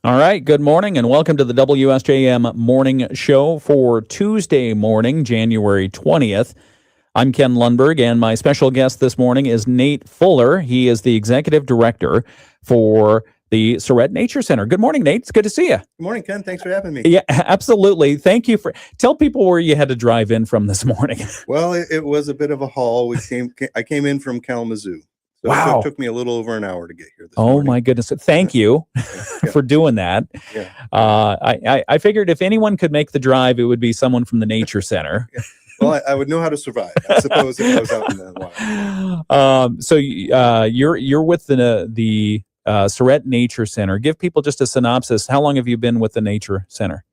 All right, good morning and welcome to the WSJM Morning Show for Tuesday morning, January 20th. I'm Ken Lundberg, and my special guest this morning is Nate Fuller. He is the executive director for the Sarett Nature Center. Good morning, Nate. It's good to see you. Good morning, Ken. Thanks for having me. Yeah, absolutely. Thank you for... Tell people where you had to drive in from this morning. Well, it was a bit of a haul. I came in from Kalamazoo. So Wow. it took me a little over an hour to get here this Oh, morning. my goodness. Thank you Yeah. for doing that. Yeah. I figured if anyone could make the drive, it would be someone from the Nature Center. Yeah. Well, I would know how to survive, I suppose, if I was out in the wild. So you're with the Sarett Nature Center. Give people just a synopsis. How long have you been with the Nature Center?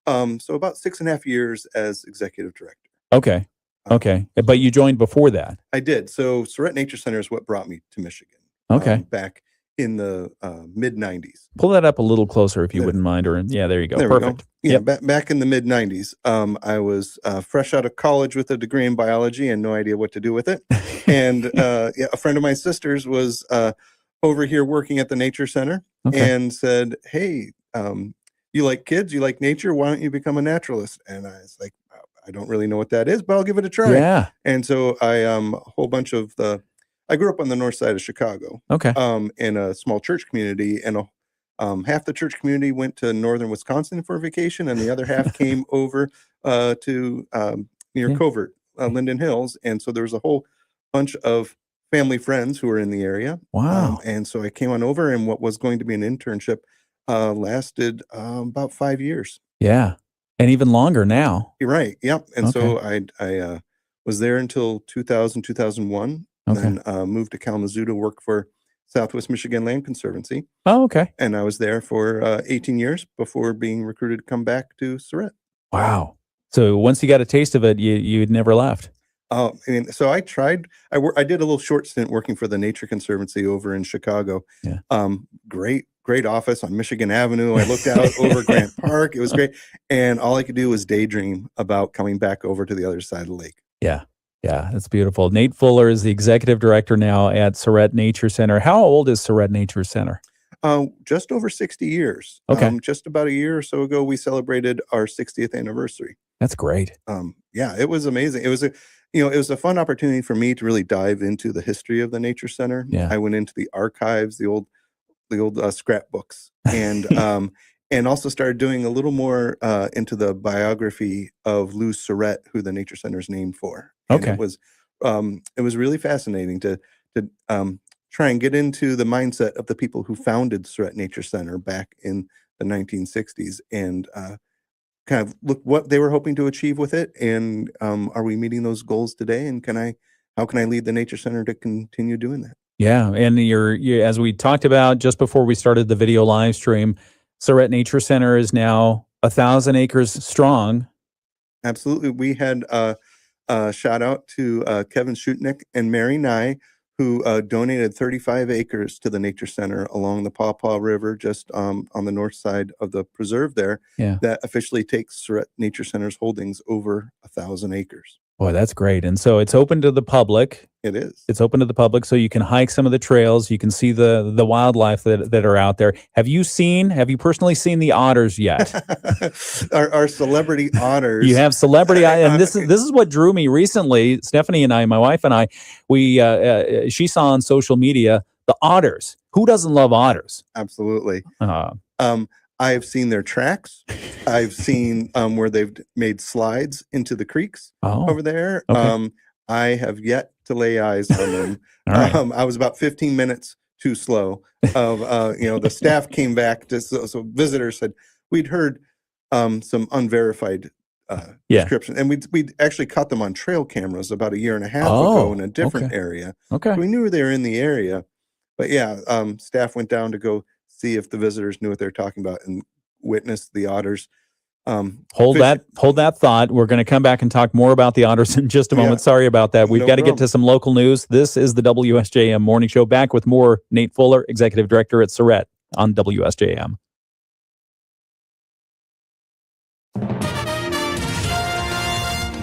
So about 6.5 years as executive director. Okay. Okay. But you joined before that. I did. So Sarett Nature Center is what brought me to Michigan. Okay. Back in the mid-90s. Pull that up a little closer if you wouldn't mind. Or yeah, there you go. There Perfect. We go. Yeah, back in the mid-90s. I was fresh out of college with a degree in biology and no idea what to do with it. And a friend of my sister's was over here working at the Nature Center and said, hey, you like kids, you like nature, why don't you become a naturalist? And I was like, I don't really know what that is, but I'll give it a try. Yeah. And so a whole bunch of I grew up on the north side of Chicago. Okay. In a small church community, and half the church community went to northern Wisconsin for a vacation, and the other half came over to near Covert, Linden Hills. And so there was a whole bunch of family friends who were in the area. Wow. And so I came on over, and what was going to be an internship lasted about 5 years. Yeah. And even longer now. You're right. Yep. And so I was there until 2001. And then moved to Kalamazoo to work for Southwest Michigan Land Conservancy. Oh, okay. And I was there for 18 years before being recruited to come back to Sarett. Wow. So once you got a taste of it, you'd never left. And so I tried. I did a little short stint working for the Nature Conservancy over in Chicago. Yeah. Great office on Michigan Avenue. I looked out over Grant Park. It was great. And all I could do was daydream about coming back over to the other side of the lake. Yeah. Yeah, that's beautiful. Nate Fuller is the executive director now at Sarett Nature Center. How old is Sarett Nature Center? Just over 60 years. Okay. Just about a year or so ago, we celebrated our 60th anniversary. That's great. Yeah, it was amazing. It was a fun opportunity for me to really dive into the history of the Nature Center. Yeah. I went into the archives, the old scrapbooks, and also started doing a little more into the biography of Lou Sarett, who the Nature Center is named for. And it was really fascinating to try and get into the mindset of the people who founded Sarett Nature Center back in the 1960s and kind of look what they were hoping to achieve with it. And are we meeting those goals today? And how can I lead the Nature Center to continue doing that? Yeah, and you're as we talked about just before we started the video live stream, Sarett Nature Center is now 1,000 acres strong. Absolutely. We had a shout out to Kevin Schutnick and Mary Nye, who donated 35 acres to the Nature Center along the Pawpaw River, just on the north side of the preserve there. Yeah. That officially takes Sarett Nature Center's holdings over 1,000 acres. Boy, that's great. And so it's open to the public. It is. It's open to the public, so you can hike some of the trails. You can see the wildlife that are out there. Have you personally seen the otters yet? our celebrity otters. You have celebrity, and this is what drew me recently. Stephanie and I, my wife and I, she saw on social media the otters. Who doesn't love otters? Absolutely. I have seen their tracks. I've seen where they've made slides into the creeks over there. Okay. I have yet to lay eyes on them. Right. I was about 15 minutes too slow. The staff came back so visitors said we'd heard some unverified description, and we'd actually caught them on trail cameras about a year and a half ago in a different area. Okay, so we knew they were in the area, but staff went down to go see if the visitors knew what they're talking about and witnessed the otters. Hold that thought. We're going to come back and talk more about the otters in just a moment. Sorry about that. We've got to get to some local news. This is the WSJM Morning Show. Back with more. Nate Fuller, Executive Director at Sarett on WSJM.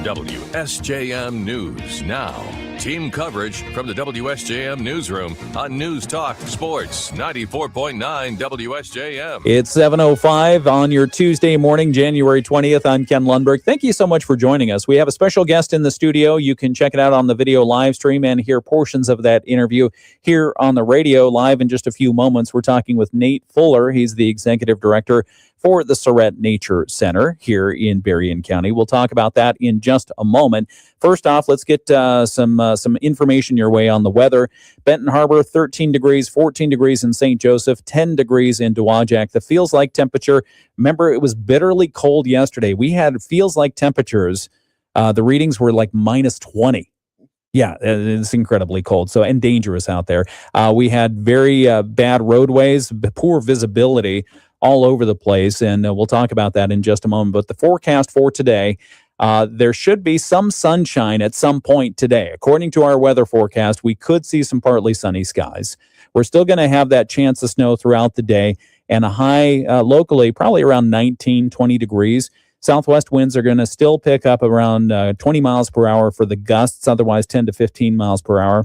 WSJM News now. Team coverage from the WSJM newsroom on News Talk Sports 94.9 WSJM. It's 7:05 on your Tuesday morning, January 20th. I'm Ken Lundberg. Thank you so much for joining us. We have a special guest in the studio. You can check it out on the video live stream and hear portions of that interview here on the radio live in just a few moments. We're talking with Nate Fuller. He's the executive director for the Sarett Nature Center here in Berrien County. We'll talk about that in just a moment. First off, let's get some information your way on the weather. Benton Harbor, 13 degrees, 14 degrees in St. Joseph, 10 degrees in Dowagiac. The feels-like temperature, remember, it was bitterly cold yesterday. We had feels-like temperatures. The readings were like minus 20. Yeah, it's incredibly cold, and dangerous out there. We had very bad roadways, poor visibility all over the place, and we'll talk about that in just a moment. But the forecast for today, there should be some sunshine at some point today. According to our weather forecast, we could see some partly sunny skies. We're still going to have that chance of snow throughout the day, and a high locally probably around 19, 20 degrees. Southwest winds are going to still pick up around 20 miles per hour for the gusts, otherwise 10 to 15 miles per hour.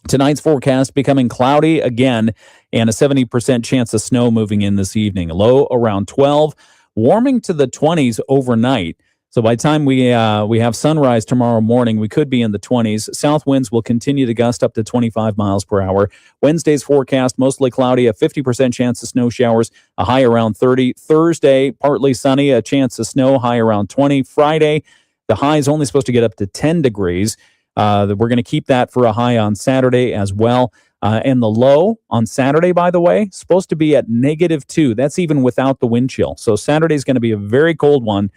Tonight's forecast becoming cloudy again and a 70% chance of snow moving in this evening. Low around 12, warming to the 20s overnight. So by the time we have sunrise tomorrow morning, we could be in the 20s. South winds will continue to gust up to 25 miles per hour. Wednesday's forecast, mostly cloudy, a 50% chance of snow showers, a high around 30. Thursday, partly sunny, a chance of snow, high around 20. Friday, the high is only supposed to get up to 10 degrees. We're going to keep that for a high on Saturday as well. And the low on Saturday, by the way, supposed to be at -2. That's even without the wind chill. So Saturday is going to be a very cold one.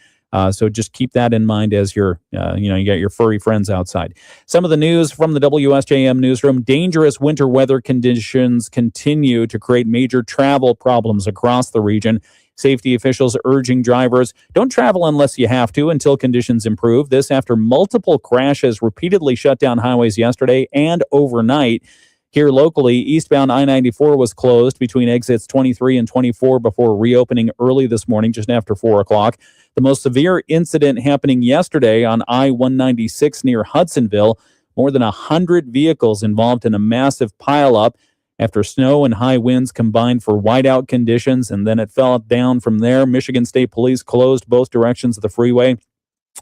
So just keep that in mind as you got your furry friends outside. Some of the news from the WSJM newsroom: dangerous winter weather conditions continue to create major travel problems across the region. Safety officials urging drivers, don't travel unless you have to until conditions improve. This after multiple crashes repeatedly shut down highways yesterday and overnight. Here locally, eastbound I-94 was closed between exits 23 and 24 before reopening early this morning, just after 4 o'clock. The most severe incident happening yesterday on I-196 near Hudsonville. More than 100 vehicles involved in a massive pileup after snow and high winds combined for whiteout conditions, and then it fell down from there. Michigan State Police closed both directions of the freeway.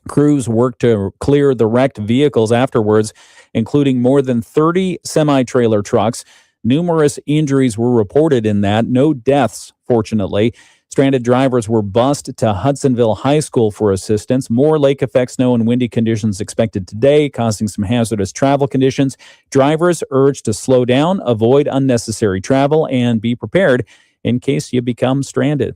Crews worked to clear the wrecked vehicles afterwards, including more than 30 semi-trailer trucks. Numerous injuries were reported in that. No deaths, fortunately. Stranded drivers were bused to Hudsonville High School for assistance. More lake effect snow and windy conditions expected today, causing some hazardous travel conditions. Drivers urged to slow down, avoid unnecessary travel, and be prepared in case you become stranded.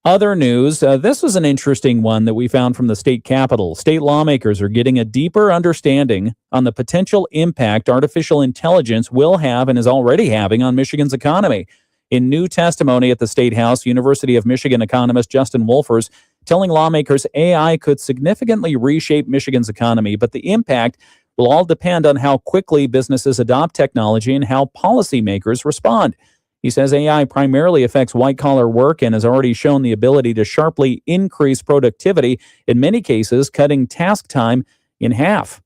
Other news, this was an interesting one that we found from the state capitol. State lawmakers are getting a deeper understanding on the potential impact artificial intelligence will have and is already having on Michigan's economy. In new testimony at the State House, University of Michigan economist Justin Wolfers telling lawmakers AI could significantly reshape Michigan's economy, but the impact will all depend on how quickly businesses adopt technology and how policymakers respond. He says AI primarily affects white-collar work and has already shown the ability to sharply increase productivity, in many cases cutting task time in half.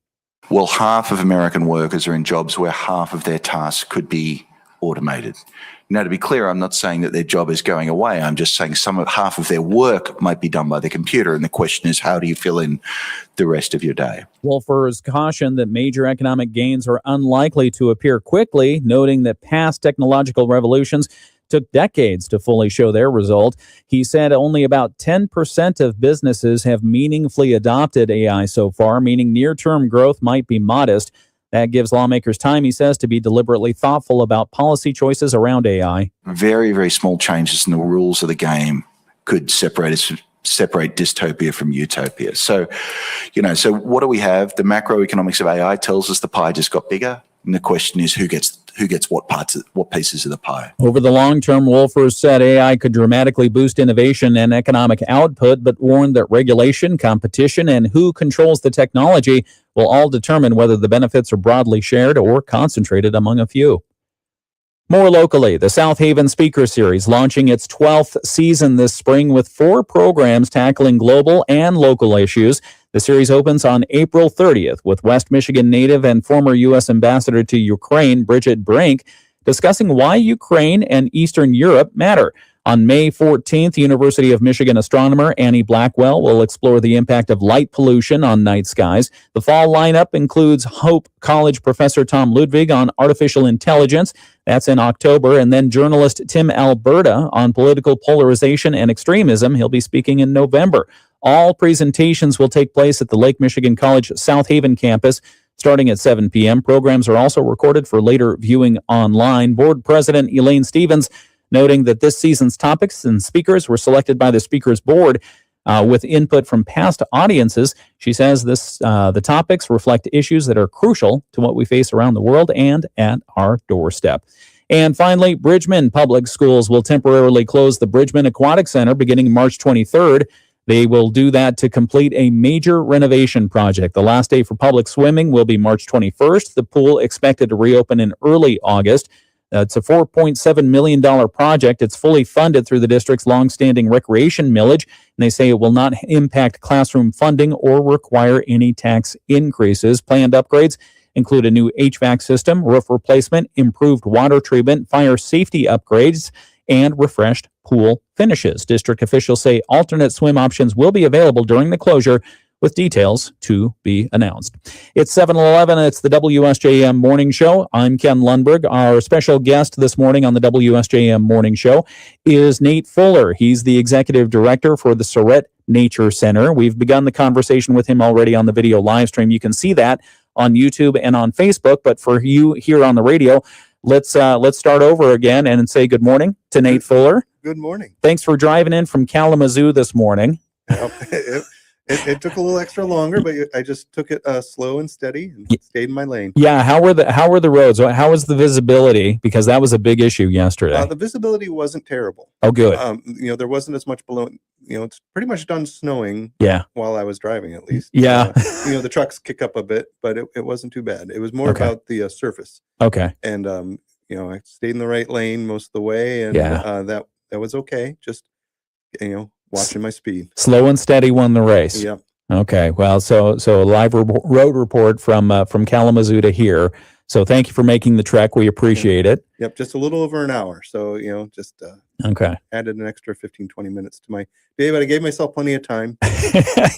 Well, half of American workers are in jobs where half of their tasks could be automated. Now, to be clear, I'm not saying that their job is going away. I'm just saying half of their work might be done by the computer. And the question is, how do you fill in the rest of your day? Wolfers cautioned that major economic gains are unlikely to appear quickly, noting that past technological revolutions took decades to fully show their result. He said only about 10% of businesses have meaningfully adopted AI so far, meaning near-term growth might be modest. That gives lawmakers time, he says, to be deliberately thoughtful about policy choices around AI. Very, very small changes in the rules of the game could separate dystopia from utopia. So what do we have? The macroeconomics of AI tells us the pie just got bigger. And the question is who gets what pieces of the pie. Over the long term, Wolfers said AI could dramatically boost innovation and economic output, but warned that regulation, competition, and who controls the technology will all determine whether the benefits are broadly shared or concentrated among a few. More locally, the South Haven Speaker Series launching its 12th season this spring with 4 programs tackling global and local issues. The series opens on April 30th with West Michigan native and former U.S. Ambassador to Ukraine, Bridget Brink, discussing why Ukraine and Eastern Europe matter. On May 14th, University of Michigan astronomer Annie Blackwell will explore the impact of light pollution on night skies. The fall lineup includes Hope College professor Tom Ludwig on artificial intelligence. That's in October. And then journalist Tim Alberta on political polarization and extremism. He'll be speaking in November. All presentations will take place at the Lake Michigan College South Haven campus starting at 7 p.m. Programs are also recorded for later viewing online. Board President Elaine Stevens noting that this season's topics and speakers were selected by the Speakers Board with input from past audiences. She says the topics reflect issues that are crucial to what we face around the world and at our doorstep. And finally, Bridgman Public Schools will temporarily close the Bridgman Aquatic Center beginning March 23rd. They will do that to complete a major renovation project. The last day for public swimming will be March 21st. The pool expected to reopen in early August. It's a $4.7 million project. It's fully funded through the district's longstanding recreation millage, and they say it will not impact classroom funding or require any tax increases. Planned upgrades include a new HVAC system, roof replacement, improved water treatment, fire safety upgrades, and refreshed pool finishes. District officials say alternate swim options will be available during the closure, with details to be announced. It's 7:11. It's the WSJM Morning Show. I'm Ken Lundberg. Our special guest this morning on the WSJM Morning Show is Nate Fuller. He's the executive director for the Sarett Nature Center. We've begun the conversation with him already on the video live stream. You can see that on YouTube and on Facebook. But for you here on the radio, let's start over again and say good morning to Nate Fuller. Good morning. Thanks for driving in from Kalamazoo this morning. It took a little extra longer, but I just took it slow and steady and stayed in my lane. Yeah, how were the roads? How was the visibility? Because that was a big issue yesterday. The visibility wasn't terrible. Oh, good. There wasn't as much below. It's pretty much done snowing. Yeah. While I was driving, at least. Yeah. The trucks kick up a bit, but it wasn't too bad. It was more about the surface. Okay. And I stayed in the right lane most of the way, and that was okay. Just watching my speed. Slow and steady won the race. Yep. Okay. Well, so a live road report from Kalamazoo to here. So thank you for making the trek. We appreciate it. Yep. Just a little over an hour. So, just added an extra 15, 20 minutes to my day, but I gave myself plenty of time.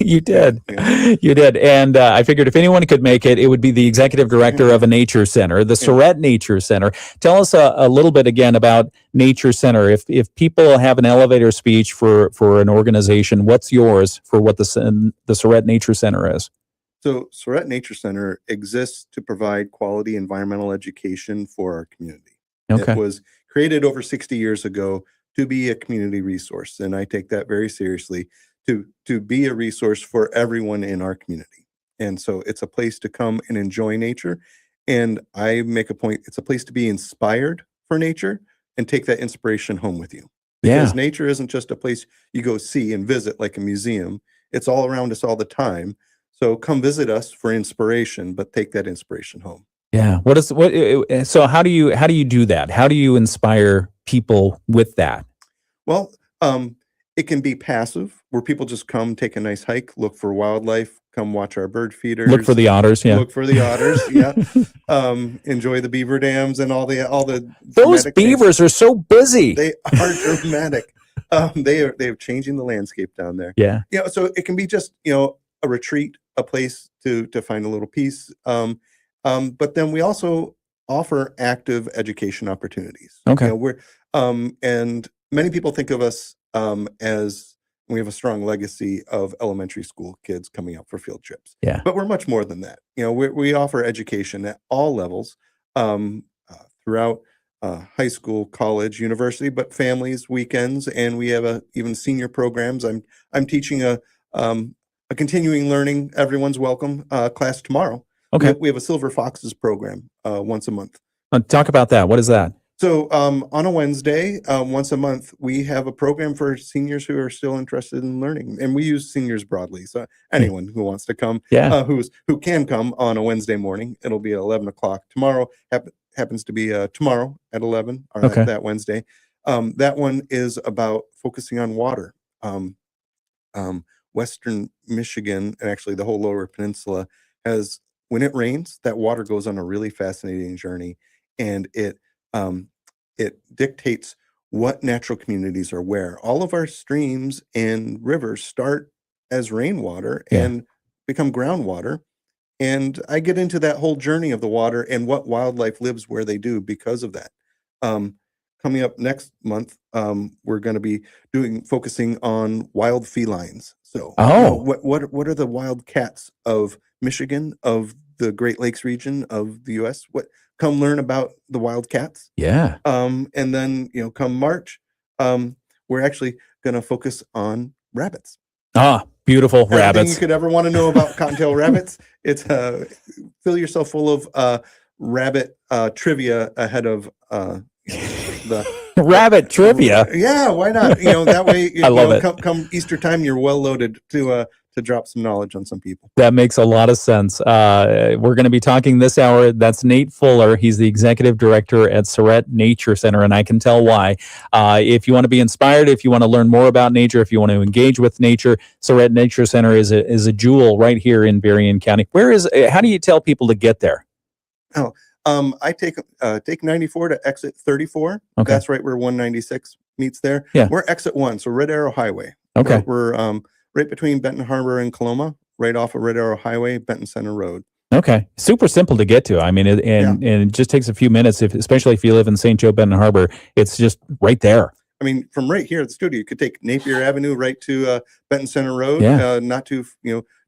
You did. Yeah. You did. And I figured if anyone could make it, it would be the executive director of a nature center, the Sarett Nature Center. Tell us a little bit again about Nature Center. If people have an elevator speech for an organization, what's yours for what the Sarett Nature Center is? So Sarett Nature Center exists to provide quality environmental education for our community. Okay. It was created over 60 years ago to be a community resource, and I take that very seriously, to be a resource for everyone in our community. And so it's a place to come and enjoy nature, and I make a point, it's a place to be inspired for nature and take that inspiration home with you. Because nature isn't just a place you go see and visit like a museum. It's all around us all the time. So come visit us for inspiration, but take that inspiration home. Yeah. So how do you do that? How do you inspire people with that? Well, it can be passive, where people just come, take a nice hike, look for wildlife, come watch our bird feeders. Look for the otters, yeah. Look for the otters, yeah. Enjoy the beaver dams and all the Those beavers are so busy. They are dramatic. They're changing the landscape down there. Yeah. So it can be just, a retreat, a place to find a little peace. But then we also offer active education opportunities. Okay. And many people think of us as we have a strong legacy of elementary school kids coming out for field trips. Yeah. But we're much more than that. We offer education at all levels throughout high school, college, university, but families, weekends, and we have even senior programs. I'm teaching a continuing learning, everyone's welcome class tomorrow. Okay. We have a Silver Foxes program once a month. Talk about that. What is that? So on a Wednesday, once a month, we have a program for seniors who are still interested in learning, and we use seniors broadly. So anyone who wants to come, who can come on a Wednesday morning, it'll be at 11 o'clock tomorrow. Happens to be tomorrow at 11 or that Wednesday. That one is about focusing on water. Western Michigan, and actually the whole lower peninsula, has, when it rains, that water goes on a really fascinating journey, and it dictates what natural communities are where. All of our streams and rivers start as rainwater and become groundwater. And I get into that whole journey of the water and what wildlife lives where they do because of that. Coming up next month, we're going to be focusing on wild felines. So, what are the wild cats of Michigan, of the Great Lakes region of the U.S.? Come learn about the wild cats. Yeah. And then, come March, we're actually going to focus on rabbits. Beautiful Everything rabbits. you could ever want to know about cottontail rabbits. It's fill yourself full of rabbit trivia ahead of the rabbit trivia. Yeah, why not? That way, I love it. Come Easter time, you're well loaded to drop some knowledge on some people. That makes a lot of sense. We're going to be talking this hour. That's Nate Fuller. He's the executive director at Sarett Nature Center, and I can tell why. If you want to be inspired, if you want to learn more about nature, if you want to engage with nature, Sarett Nature Center is a jewel right here in Berrien County. How do you tell people to get there? I take 94 to exit 34. Okay. That's right where 196 meets there. Yeah. We're exit 1, so Red Arrow Highway. Okay. We're right between Benton Harbor and Coloma, right off of Red Arrow Highway, Benton Center Road. Okay. Super simple to get to. I mean, and it just takes a few minutes, especially if you live in St. Joe, Benton Harbor. It's just right there. I mean, from right here at the studio, you could take Napier Avenue right to Benton Center Road, not to,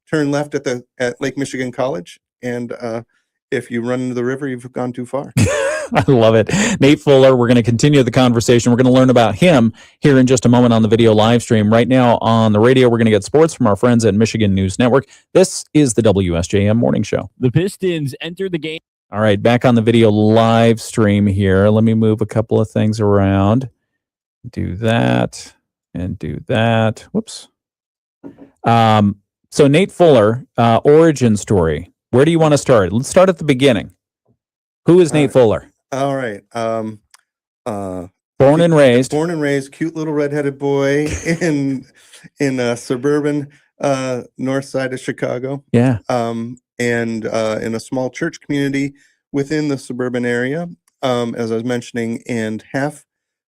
turn left at Lake Michigan College. And if you run into the river, you've gone too far. I love it. Nate Fuller, we're going to continue the conversation. We're going to learn about him here in just a moment on the video live stream. Right now on the radio, we're going to get sports from our friends at Michigan News Network. This is the WSJM Morning Show. The Pistons enter the game. All right, back on the video live stream here. Let me move a couple of things around. Do that and do that. Whoops. So Nate Fuller, origin story. Where do you want to start? Let's start at the beginning. Who is Nate Fuller? All right. Born and raised, cute little redheaded boy in suburban north side of Chicago. Yeah. And in a small church community within the suburban area, as I was mentioning, and half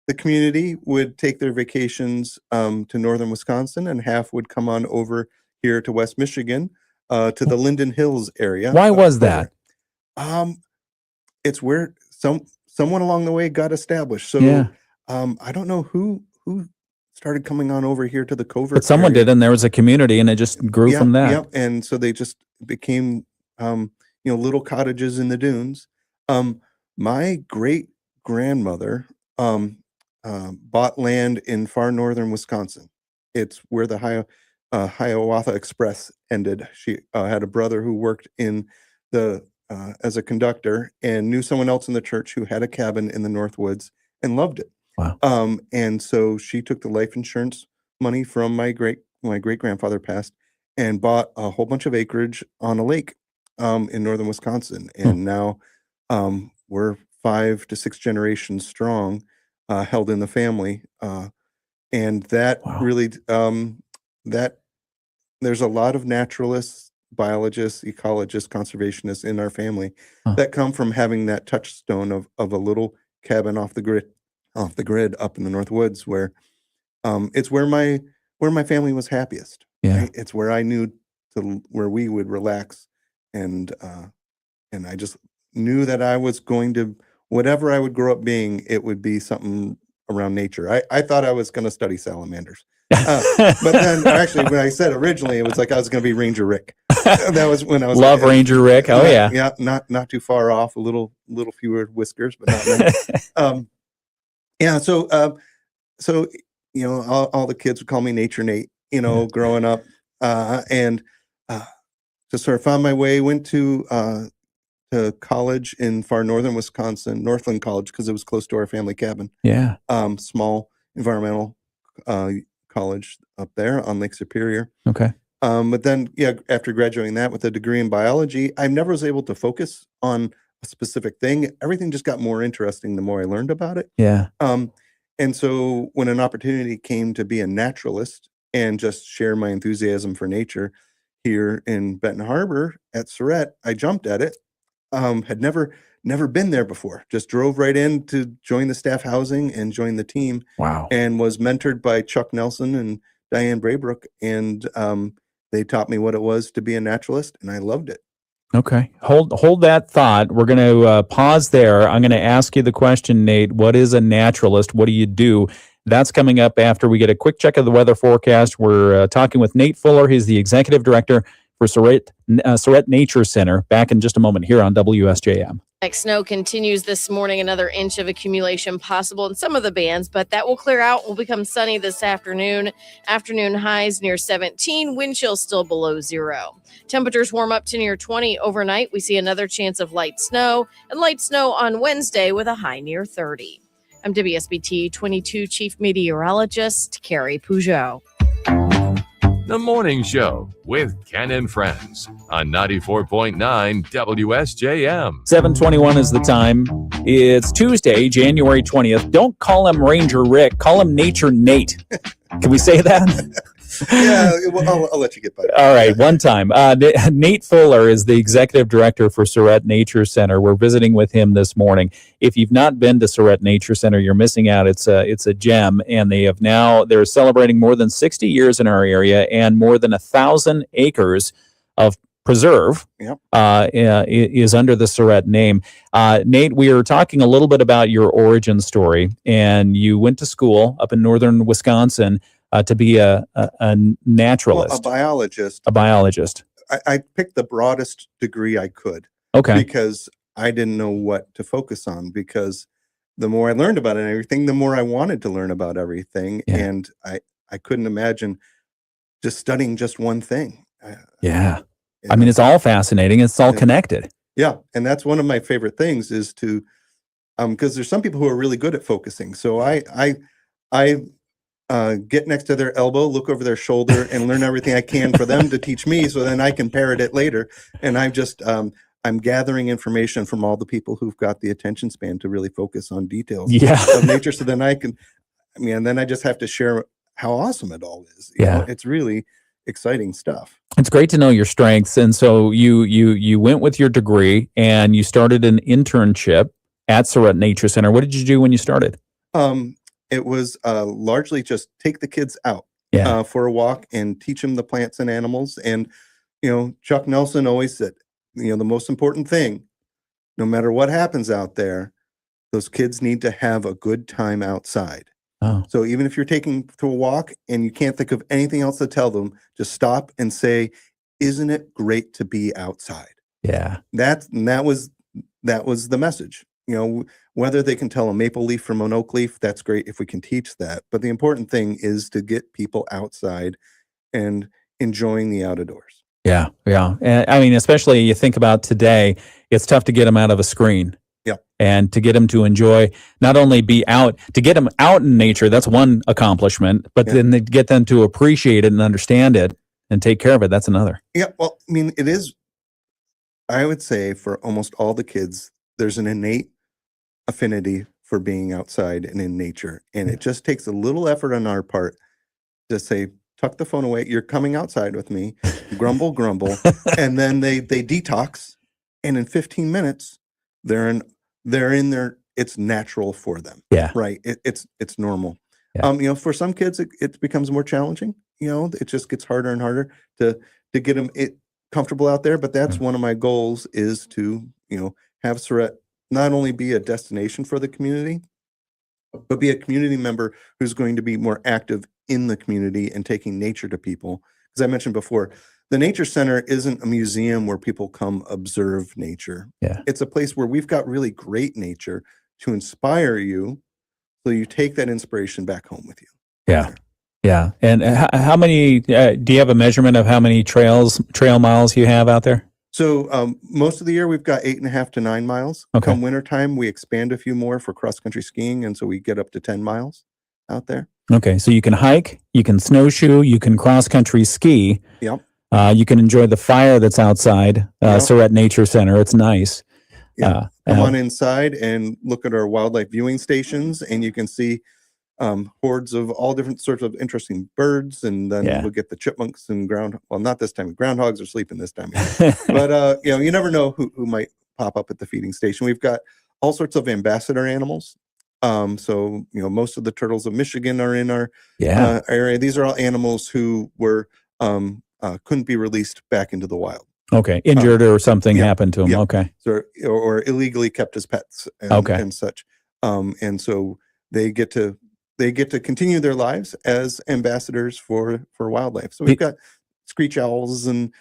the community would take their vacations to northern Wisconsin, and half would come on over here to West Michigan, to the Linden Hills area. Why was that? It's where someone along the way got established. So I don't know who started coming on over here to the covert. But someone area. did, and there was a community, and it just grew from that. Yep. And so they just became little cottages in the dunes. My great grandmother bought land in far northern Wisconsin. It's where the Hiawatha Express ended. She had a brother who worked in the as a conductor and knew someone else in the church who had a cabin in the North Woods and loved it. Wow. And so she took the life insurance money from my great grandfather passed and bought a whole bunch of acreage on a lake in northern Wisconsin. And now we're 5 to 6 generations strong, held in the family. And that really that there's a lot of naturalists, biologists, ecologists, conservationists in our family that come from having that touchstone of a little cabin off the grid up in the North Woods, where it's where my family was happiest. Yeah. Right? It's where I knew where we would relax, and I just knew that I was going to, whatever I would grow up being, it would be something around nature. I thought I was going to study salamanders. But then actually, when I said originally, it was like I was going to be Ranger Rick. That was when I was Love Ranger Rick. Oh yeah. Yeah. Not too far off, a little fewer whiskers, but not many. Yeah. So all the kids would call me Nature Nate, growing up, and just sort of found my way, went to college in far northern Wisconsin, Northland College, because it was close to our family cabin. Yeah. Small environmental college up there on Lake Superior. Okay. But then, after graduating that with a degree in biology, I never was able to focus on a specific thing. Everything just got more interesting the more I learned about it. Yeah. And so when an opportunity came to be a naturalist and just share my enthusiasm for nature here in Benton Harbor at Sarett. I jumped at it. Had never been there before. Just drove right in to join the staff housing and join the team. Wow. And was mentored by Chuck Nelson and Diane Braybrook. And they taught me what it was to be a naturalist, and I loved it. Okay. Hold that thought. We're going to pause there. I'm going to ask you the question, Nate. What is a naturalist? What do you do? That's coming up after we get a quick check of the weather forecast. We're talking with Nate Fuller. He's the executive director for Sarett Nature Center. Back in just a moment here on WSJM. Snow continues this morning, another inch of accumulation possible in some of the bands, but that will clear out, will become sunny this afternoon. Afternoon highs near 17, wind chill still below 0. Temperatures warm up to near 20 overnight. We see another chance of light snow on Wednesday with a high near 30. I'm WSBT 22 Chief Meteorologist Carrie Peugeot. The Morning Show with Ken and Friends on 94.9 WSJM. 7:21 is the time. It's Tuesday, January 20th. Don't call him Ranger Rick. Call him Nature Nate. Can we say that? Yeah, well, I'll let you get by. All right, one time. Nate Fuller is the executive director for Sarett Nature Center. We're visiting with him this morning. If you've not been to Sarett Nature Center, you're missing out. It's a gem, and they're celebrating more than 60 years in our area and more than 1,000 acres of preserve. Yep. Is under the Sarett name. Nate, we are talking a little bit about your origin story, and you went to school up in northern Wisconsin to be a naturalist. Well, a biologist. A biologist. I picked the broadest degree I could. Okay. Because I didn't know what to focus on, because the more I learned about it and everything, the more I wanted to learn about everything. Yeah. And I couldn't imagine just studying just one thing. Yeah. I mean, it's all fascinating. It's all connected. Yeah. And that's one of my favorite things is to, because there's some people who are really good at focusing. So I get next to their elbow, look over their shoulder, and learn everything I can for them to teach me, so then I can parrot it later. And I'm just I'm gathering information from all the people who've got the attention span to really focus on details of nature. So then then I just have to share how awesome it all is. You know, it's really exciting stuff. It's great to know your strengths. And so you went with your degree and you started an internship at Sarett Nature Center. What did you do when you started? It was largely just take the kids out for a walk and teach them the plants and animals. And, Chuck Nelson always said, the most important thing, no matter what happens out there, those kids need to have a good time outside. Oh. So even if you're taking to a walk and you can't think of anything else to tell them, just stop and say, isn't it great to be outside? Yeah. That was the message. Whether they can tell a maple leaf from an oak leaf, that's great if we can teach that. But the important thing is to get people outside and enjoying the outdoors. Yeah. Yeah. And I mean, especially you think about today, it's tough to get them out of a screen. Yeah. And to get them to enjoy, not only be out, to get them out in nature, that's one accomplishment, but then to get them to appreciate it and understand it and take care of it, that's another. Yeah. Well, I mean, it is, I would say for almost all the kids, there's an innate affinity for being outside and in nature. And it just takes a little effort on our part to say, tuck the phone away. You're coming outside with me. Grumble, grumble. And then they detox. And in 15 minutes, they're in there. It's natural for them. Yeah. Right. It's normal. Yeah. For some kids, it becomes more challenging. It just gets harder and harder to get them comfortable out there. But that's one of my goals is to, have Sarett not only be a destination for the community, but be a community member who's going to be more active in the community and taking nature to people. As I mentioned before, the Nature Center isn't a museum where people come observe nature. Yeah. It's a place where we've got really great nature to inspire you, so you take that inspiration back home with you. Yeah. Yeah. And how many, do you have a measurement of how many trail miles you have out there? So most of the year we've got 8.5 to 9 miles. Okay. Come wintertime, we expand a few more for cross-country skiing, and so we get up to 10 miles out there. Okay, so you can hike, you can snowshoe, you can cross-country ski. Yep. You can enjoy the fire that's outside Sarett Nature Center. It's nice. Yeah. Come on inside and look at our wildlife viewing stations, and you can see hordes of all different sorts of interesting birds, and then we'll get the chipmunks and not this time. Groundhogs are sleeping this time. But you never know who might pop up at the feeding station. We've got all sorts of ambassador animals. So most of the turtles of Michigan are in our area. These are all animals who were couldn't be released back into the wild. Okay, injured or something happened to them. Okay, so, or illegally kept as pets. And such. And so they get to continue their lives as ambassadors for wildlife. So we've got screech owls and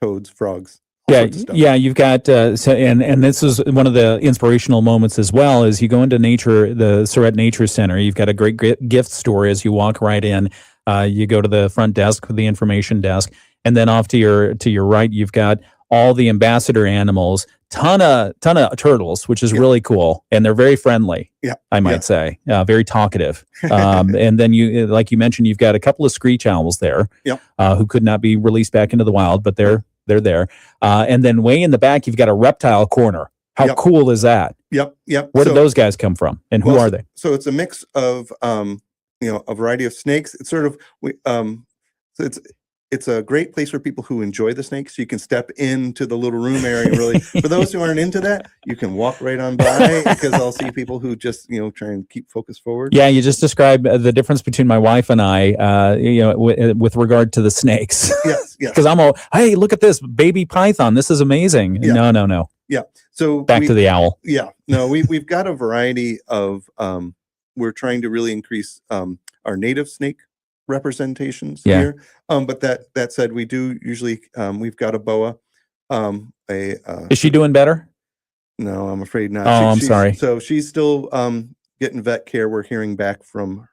toads, frogs. You've got and this is one of the inspirational moments as well. Is you go into the Sarett Nature Center. You've got a great gift store as you walk right in. You go to the front desk, the information desk, and then off to your right, you've got all the ambassador animals. Ton of turtles, which is really cool, and they're very friendly. I might say, very talkative. And then you, like you mentioned, you've got a couple of screech owls there, who could not be released back into the wild, but they're there. And then way in the back, you've got a reptile corner. How cool is that? Where did those guys come from, and who are they? So it's a mix of a variety of snakes. It's sort of it's a great place for people who enjoy the snakes. You can step into the little room area. Really, for those who aren't into that, you can walk right on by, because I'll see people who just try and keep focus forward. Yeah, you just described the difference between my wife and I. With regard to the snakes. Yes. Because hey, look at this baby python. This is amazing. Yeah. No. Yeah. So back to the owl. Yeah. No, we've got a variety of. We're trying to really increase our native snake representations here. But that said, we do usually we've got a boa. Is she doing better? No, I'm afraid not. I'm sorry. So she's still getting vet care. We're hearing back from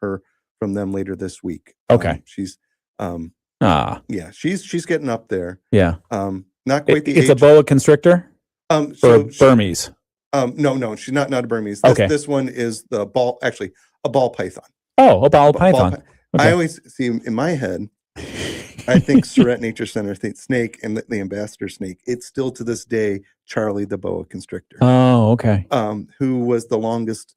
them later this week. Okay. She's she's getting up there. Yeah. Not quite the age. It's a boa constrictor? Or Burmese? No, she's not a Burmese. This one is a ball python. Oh, a ball python. Okay. I always see in my head, I think Sarett Nature Center snake and the ambassador snake, it's still to this day Charlie the boa constrictor. Oh, okay. Who was the longest,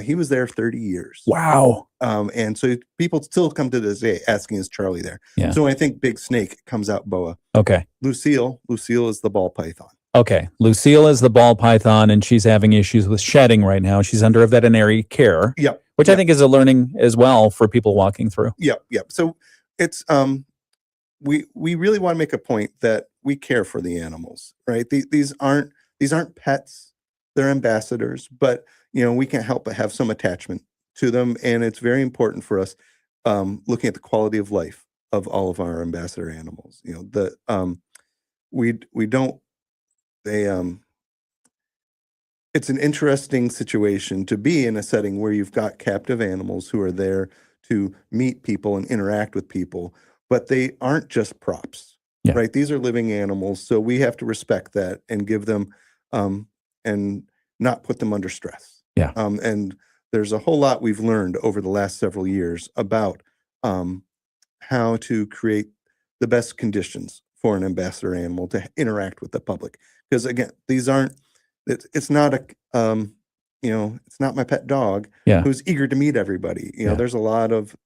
he was there 30 years. Wow. And so people still come to this day asking, is Charlie there? Yeah. So I think big snake comes out boa. Okay. Lucille is the ball python. Okay. Lucille is the ball python, and she's having issues with shedding right now. She's under veterinary care. Yep. Which I think is a learning as well for people walking through. Yep. So it's we really want to make a point that we care for the animals, right? These aren't pets; they're ambassadors. But we can't help but have some attachment to them, and it's very important for us looking at the quality of life of all of our ambassador animals. We don't. It's an interesting situation to be in a setting where you've got captive animals who are there to meet people and interact with people, but they aren't just props, right? These are living animals, so we have to respect that and give them and not put them under stress. Yeah. And there's a whole lot we've learned over the last several years about how to create the best conditions for an ambassador animal to interact with the public. Because again, these aren't. It's not it's not my pet dog who's eager to meet everybody. There's a lot of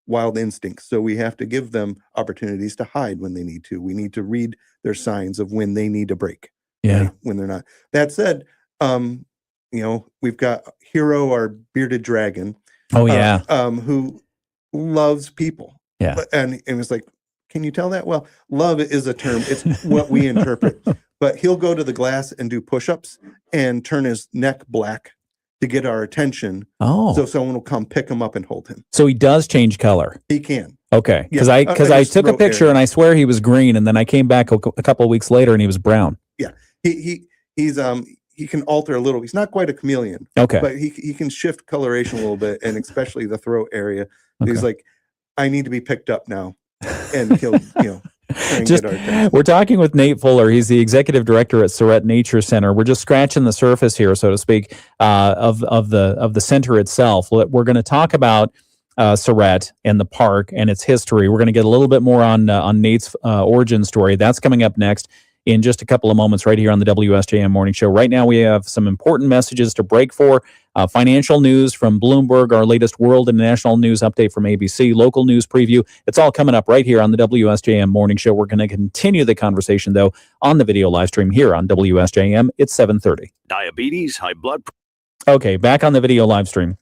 wild instincts, so we have to give them opportunities to hide when they need to. We need to read their signs of when they need to break. Right? When they're not. That said, we've got Hero, our bearded dragon. Oh yeah. Who loves people. Yeah. And it's like, can you tell that? Well, love is a term. It's what we interpret. But he'll go to the glass and do push-ups and turn his neck black to get our attention. Oh. So someone will come pick him up and hold him. So he does change color. He can. Okay. Because I took a picture and I swear he was green, and then I came back a couple of weeks later and he was brown. Yeah. He can alter a little. He's not quite a chameleon. Okay. But he can shift coloration a little bit, and especially the throat area. Okay. He's like, I need to be picked up now. And he'll, we're talking with Nate Fuller. He's the executive director at Sarett Nature Center. We're just scratching the surface here, so to speak, of the center itself. We're going to talk about Sarett and the park and its history. We're going to get a little bit more on Nate's origin story. That's coming up next in just a couple of moments right here on the WSJM Morning Show. Right now, we have some important messages to break for. Financial news from Bloomberg, our latest world and national news update from ABC, local news preview. It's all coming up right here on the WSJM Morning Show. We're going to continue the conversation, though, on the video live stream here on WSJM. It's 7:30. Diabetes, high blood pressure. Okay, back on the video live stream.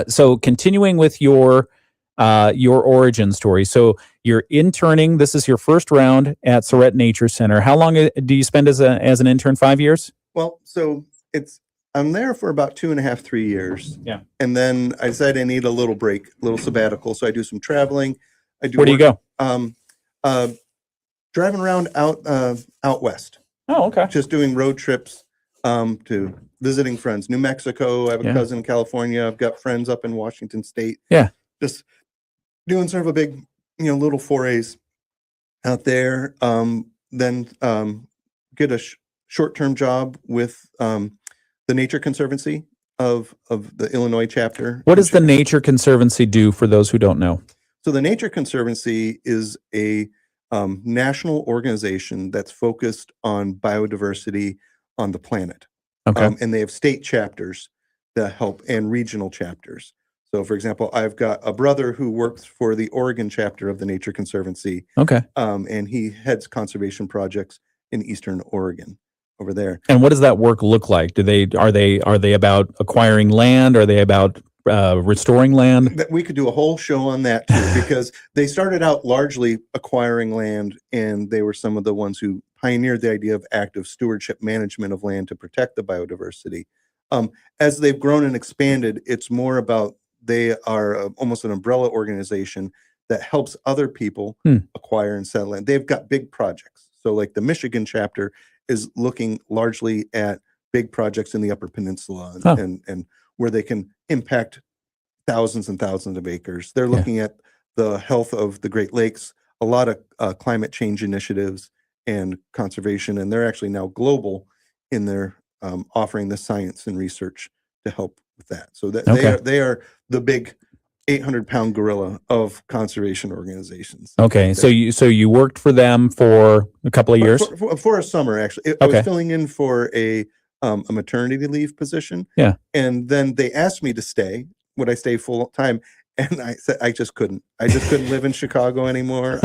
So continuing with your origin story. So you're interning. This is your first round at Sarett Nature Center. How long do you spend as an intern? 5 years? Well, so I'm there for about 2.5, 3 years. Yeah. And then I decided I need a little break, a little sabbatical. So I do some traveling. Where do you go? Driving around out west. Oh, okay. Just doing road trips to visiting friends. New Mexico. I have a cousin in California. I've got friends up in Washington State. Yeah. Just doing sort of a big, little forays out there. Then get a short-term job with the Nature Conservancy of the Illinois chapter. What does the Nature Conservancy do for those who don't know? So the Nature Conservancy is a national organization that's focused on biodiversity on the planet. Okay. And they have state chapters that help and regional chapters. So, for example, I've got a brother who works for the Oregon chapter of the Nature Conservancy. Okay. And he heads conservation projects in Eastern Oregon over there. And what does that work look like? Are they about acquiring land? Are they about restoring land? We could do a whole show on that too, because they started out largely acquiring land, and they were some of the ones who pioneered the idea of active stewardship management of land to protect the biodiversity. As they've grown and expanded, it's more about they are almost an umbrella organization that helps other people acquire and sell land. They've got big projects. So like the Michigan chapter is looking largely at big projects in the Upper Peninsula and where they can impact thousands and thousands of acres. They're looking at the health of the Great Lakes, a lot of climate change initiatives and conservation, and they're actually now global in their offering the science and research to help with that. So that they are the big 800-pound gorilla of conservation organizations. Okay, so you worked for them for a couple of years? For a summer, actually. I was filling in for a maternity leave position. Yeah. And then they asked me to stay. Would I stay full time? And I said I just couldn't. I just couldn't live in Chicago anymore.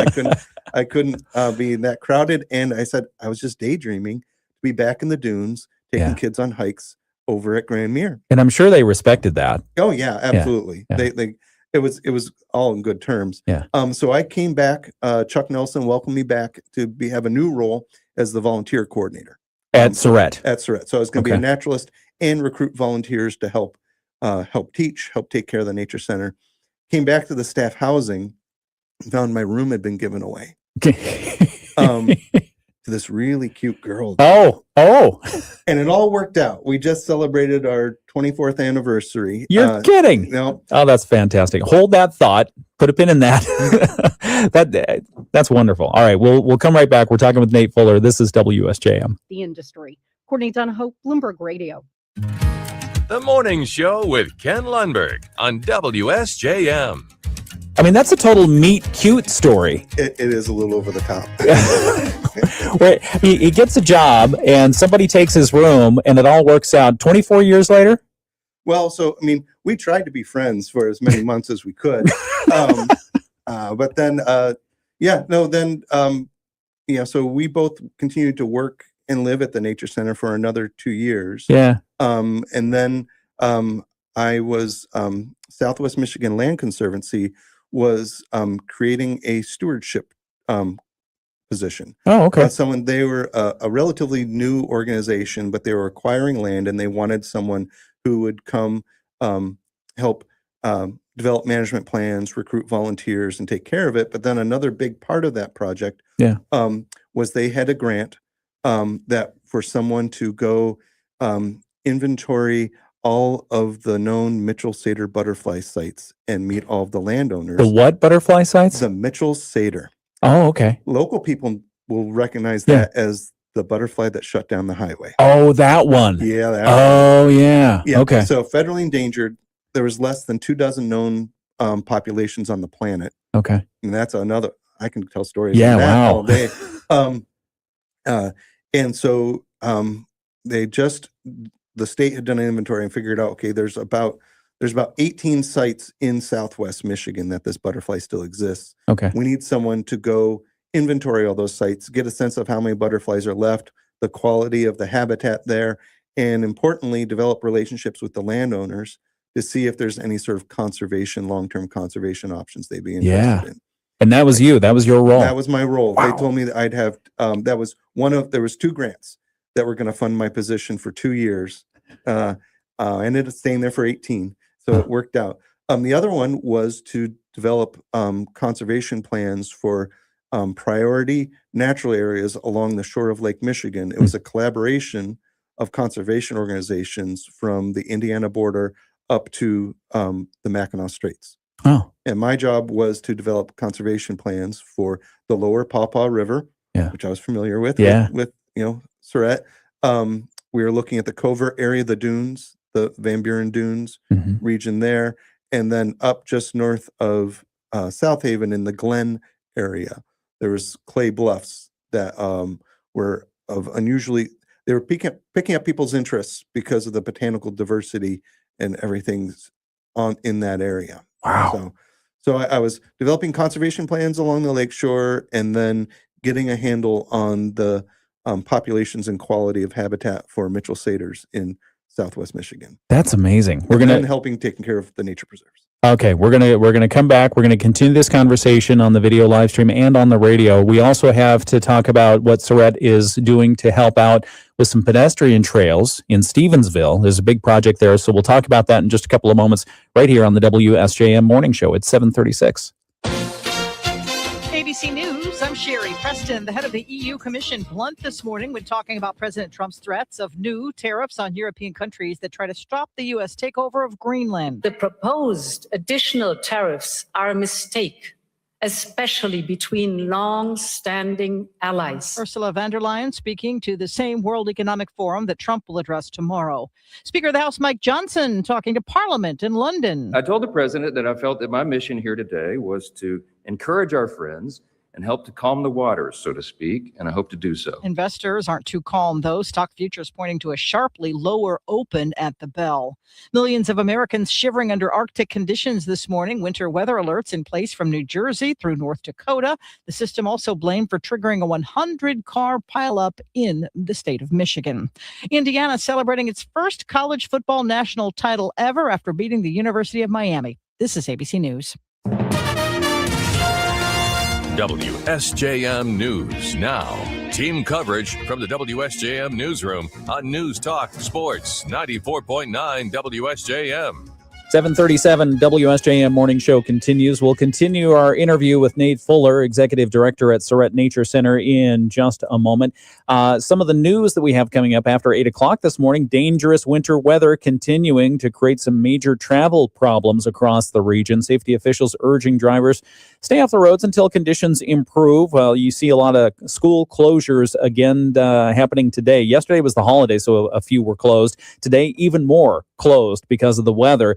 I couldn't be that crowded. And I said I was just daydreaming to be back in the dunes, taking kids on hikes over at Grand Mere. And I'm sure they respected that. Oh yeah, absolutely. Yeah. It was all in good terms. Yeah. So I came back. Chuck Nelson welcomed me back to have a new role as the volunteer coordinator at Sarett. At Sarett. So I was going to be a naturalist and recruit volunteers to help teach, help take care of the nature center. Came back to the staff housing, found my room had been given away to this really cute girl. Oh. And it all worked out. We just celebrated our 24th anniversary. You're kidding. No. Oh, that's fantastic. Hold that thought. Put a pin in that. That's wonderful. All right, we'll come right back. We're talking with Nate Fuller. This is WSJM. The industry. Courtney Donahoe, Bloomberg Radio. The Morning Show with Ken Lundberg on WSJM. I mean, that's a total meet cute story. It is a little over the top. Where he gets a job and somebody takes his room and it all works out 24 years later? Well, so, I mean, we tried to be friends for as many months as we could. But then, so we both continued to work and live at the Nature Center for another 2 years. Yeah. And then I was, Southwest Michigan Land Conservancy was creating a stewardship position. Oh, okay. They were a relatively new organization, but they were acquiring land and they wanted someone who would come help develop management plans, recruit volunteers, and take care of it. But then another big part of that project was they had a grant that for someone to go inventory all of the known Mitchell-Sater butterfly sites and meet all of the landowners. The what butterfly sites? The Mitchell-Sater. Oh, okay. Local people will recognize that as the butterfly that shut down the highway. Oh, that one. Yeah. Yeah. Okay. So federally endangered, there was less than 24 known populations on the planet. Okay. And that's another, I can tell stories of that wow. all day. And so the state had done an inventory and figured out, okay, there's about 18 sites in Southwest Michigan that this butterfly still exists. Okay. We need someone to go inventory all those sites, get a sense of how many butterflies are left, the quality of the habitat there, and importantly, develop relationships with the landowners to see if there's any sort of long-term conservation options they'd be interested in. And that was you. That was your role. That was my role. Wow. They told me that I'd have, there was 2 grants that were going to fund my position for 2 years. I ended up staying there for 18. So it worked out. The other one was to develop conservation plans for priority natural areas along the shore of Lake Michigan. It was a collaboration of conservation organizations from the Indiana border up to the Mackinac Straits. Oh. And my job was to develop conservation plans for the lower Pawpaw River, which I was familiar with, with Sarett. We were looking at the covert area, the dunes, the Van Buren Dunes region there, and then up just north of South Haven in the Glen area. There was clay bluffs that were they were picking up people's interests because of the botanical diversity and everything's in that area. Wow. So I was developing conservation plans along the lakeshore and then getting a handle on the populations and quality of habitat for Mitchell satyrs in Southwest Michigan. That's amazing. We're going to helping taking care of the nature preserves. Okay, we're gonna come back. We're gonna continue this conversation on the video live stream and on the radio. We also have to talk about what Sarett is doing to help out with some pedestrian trails in Stevensville. There's a big project there, so we'll talk about that in just a couple of moments right here on the WSJM Morning Show at 7:36. ABC News, I'm Sherry Preston. The head of the EU Commission blunt this morning when talking about President Trump's threats of new tariffs on European countries that try to stop the U.S. takeover of Greenland. The proposed additional tariffs are a mistake, especially between long-standing allies. Ursula von der Leyen speaking to the same World Economic Forum that Trump will address tomorrow. Speaker of the House Mike Johnson talking to Parliament in London. I told the president that I felt that my mission here today was to encourage our friends and help to calm the waters, so to speak, and I hope to do so. Investors aren't too calm, though. Stock futures pointing to a sharply lower open at the bell. Millions of Americans shivering under Arctic conditions this morning. Winter weather alerts in place from New Jersey through North Dakota. The system also blamed for triggering a 100-car pileup in the state of Michigan. Indiana celebrating its first college football national title ever after beating the University of Miami. This is ABC News. WSJM News Now. Team coverage from the WSJM Newsroom on News Talk Sports 94.9 WSJM. 7:37 WSJM Morning Show continues. We'll continue our interview with Nate Fuller, Executive Director at Sarett Nature Center, in just a moment. Some of the news that we have coming up after 8 o'clock this morning: dangerous winter weather continuing to create some major travel problems across the region. Safety officials urging drivers stay off the roads until conditions improve. Well, you see a lot of school closures again happening today. Yesterday was the holiday, so a few were closed. Today, even more closed because of the weather.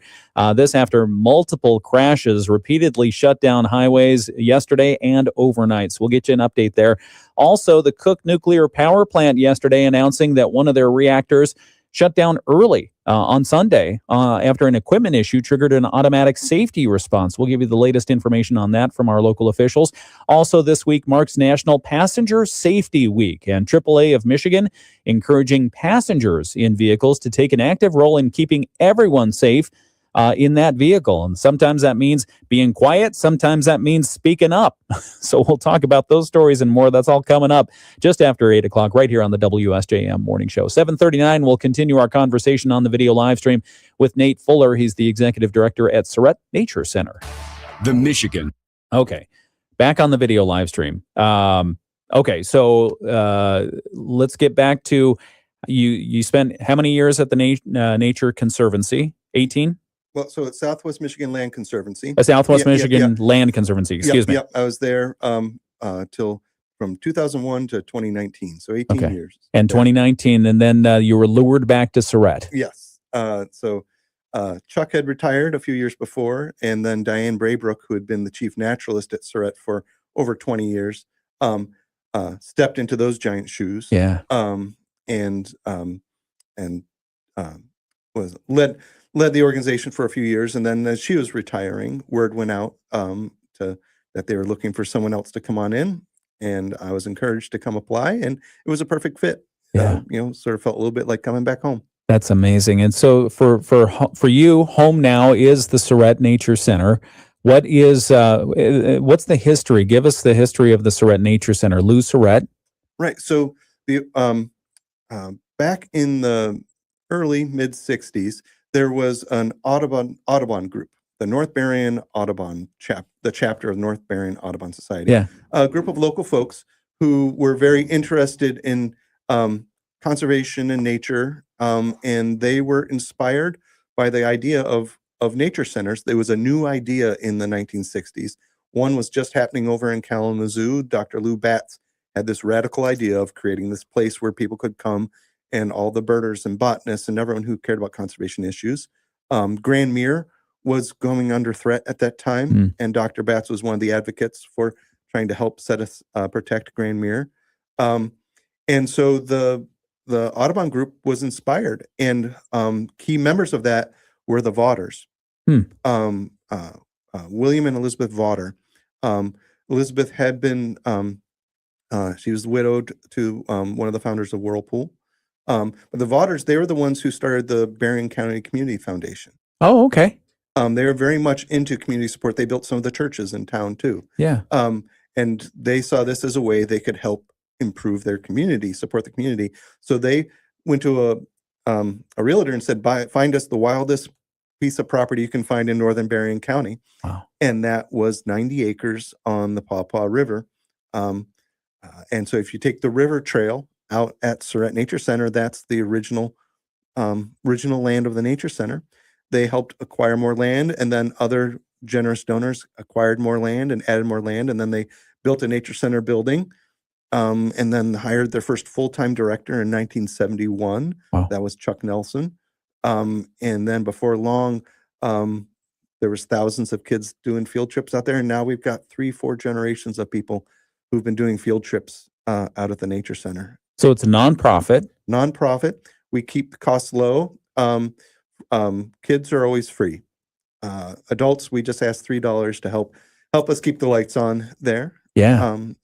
This after multiple crashes repeatedly shut down highways yesterday and overnight. So we'll get you an update there. Also, the Cook Nuclear Power Plant yesterday announcing that one of their reactors shut down early on Sunday after an equipment issue triggered an automatic safety response. We'll give you the latest information on that from our local officials. Also, this week marks National Passenger Safety Week, and AAA of Michigan encouraging passengers in vehicles to take an active role in keeping everyone safe in that vehicle. And sometimes that means being quiet. Sometimes that means speaking up. So we'll talk about those stories and more. That's all coming up just after 8 o'clock right here on the WSJM Morning Show. 7:39, we'll continue our conversation on the video live stream with Nate Fuller. He's the Executive Director at Sarett Nature Center. The Michigan. Okay, back on the video live stream. Okay, so let's get back to you spent how many years at the Nature Conservancy? 18? Well, so it's Southwest Michigan Land Conservancy. Southwest Michigan Land Conservancy, excuse me. I was there till from 2001 to 2019, so 18 years. And 2019, and then you were lured back to Sarett. Yes. So Chuck had retired a few years before, and then Diane Braybrook, who had been the chief naturalist at Sarett for over 20 years, stepped into those giant shoes. Yeah. And was led the organization for a few years, and then as she was retiring, word went out that they were looking for someone else to come on in, and I was encouraged to come apply, and it was a perfect fit. Yeah. Sort of felt a little bit like coming back home. That's amazing. And so for you, home now is the Sarett Nature Center. What is what's the history? Give us the history of the Sarett Nature Center. Lou Sarett. Right. So the back in the early mid 60s, there was an Audubon group, the North Berrien Audubon the chapter of North Berrien Audubon Society. Yeah. A group of local folks who were very interested in conservation and nature, and they were inspired by the idea of nature centers. There was a new idea in the 1960s. One was just happening over in Kalamazoo. Dr. Lou Batts had this radical idea of creating this place where people could come, and all the birders and botanists and everyone who cared about conservation issues. Grand Mere was going under threat at that time, and Dr. Batts was one of the advocates for trying to help protect Grand Mere. And so the Audubon group was inspired, and key members of that were the Vaughters, William and Elizabeth Vaughter. Elizabeth had been she was widowed to one of the founders of Whirlpool. But the Vaughters, they were the ones who started the Berrien County Community Foundation. Oh, okay. They were very much into community support. They built some of the churches in town too. Yeah. And they saw this as a way they could help improve their community, support the community. So they went to a realtor and said, find us the wildest piece of property you can find in northern Berrien County. Wow. And that was 90 acres on the Paw Paw River. And so if you take the river trail out at Sarett Nature Center, that's the original land of the Nature Center. They helped acquire more land, and then other generous donors acquired more land and added more land, and then they built a Nature Center building, and then hired their first full-time director in 1971. Wow. That was Chuck Nelson. And then before long, there was thousands of kids doing field trips out there, and now we've got 3-4 generations of people who've been doing field trips out at the Nature Center. So it's a nonprofit. We keep the costs low. Kids are always free. Adults, we just ask $3 to help us keep the lights on there. Yeah. And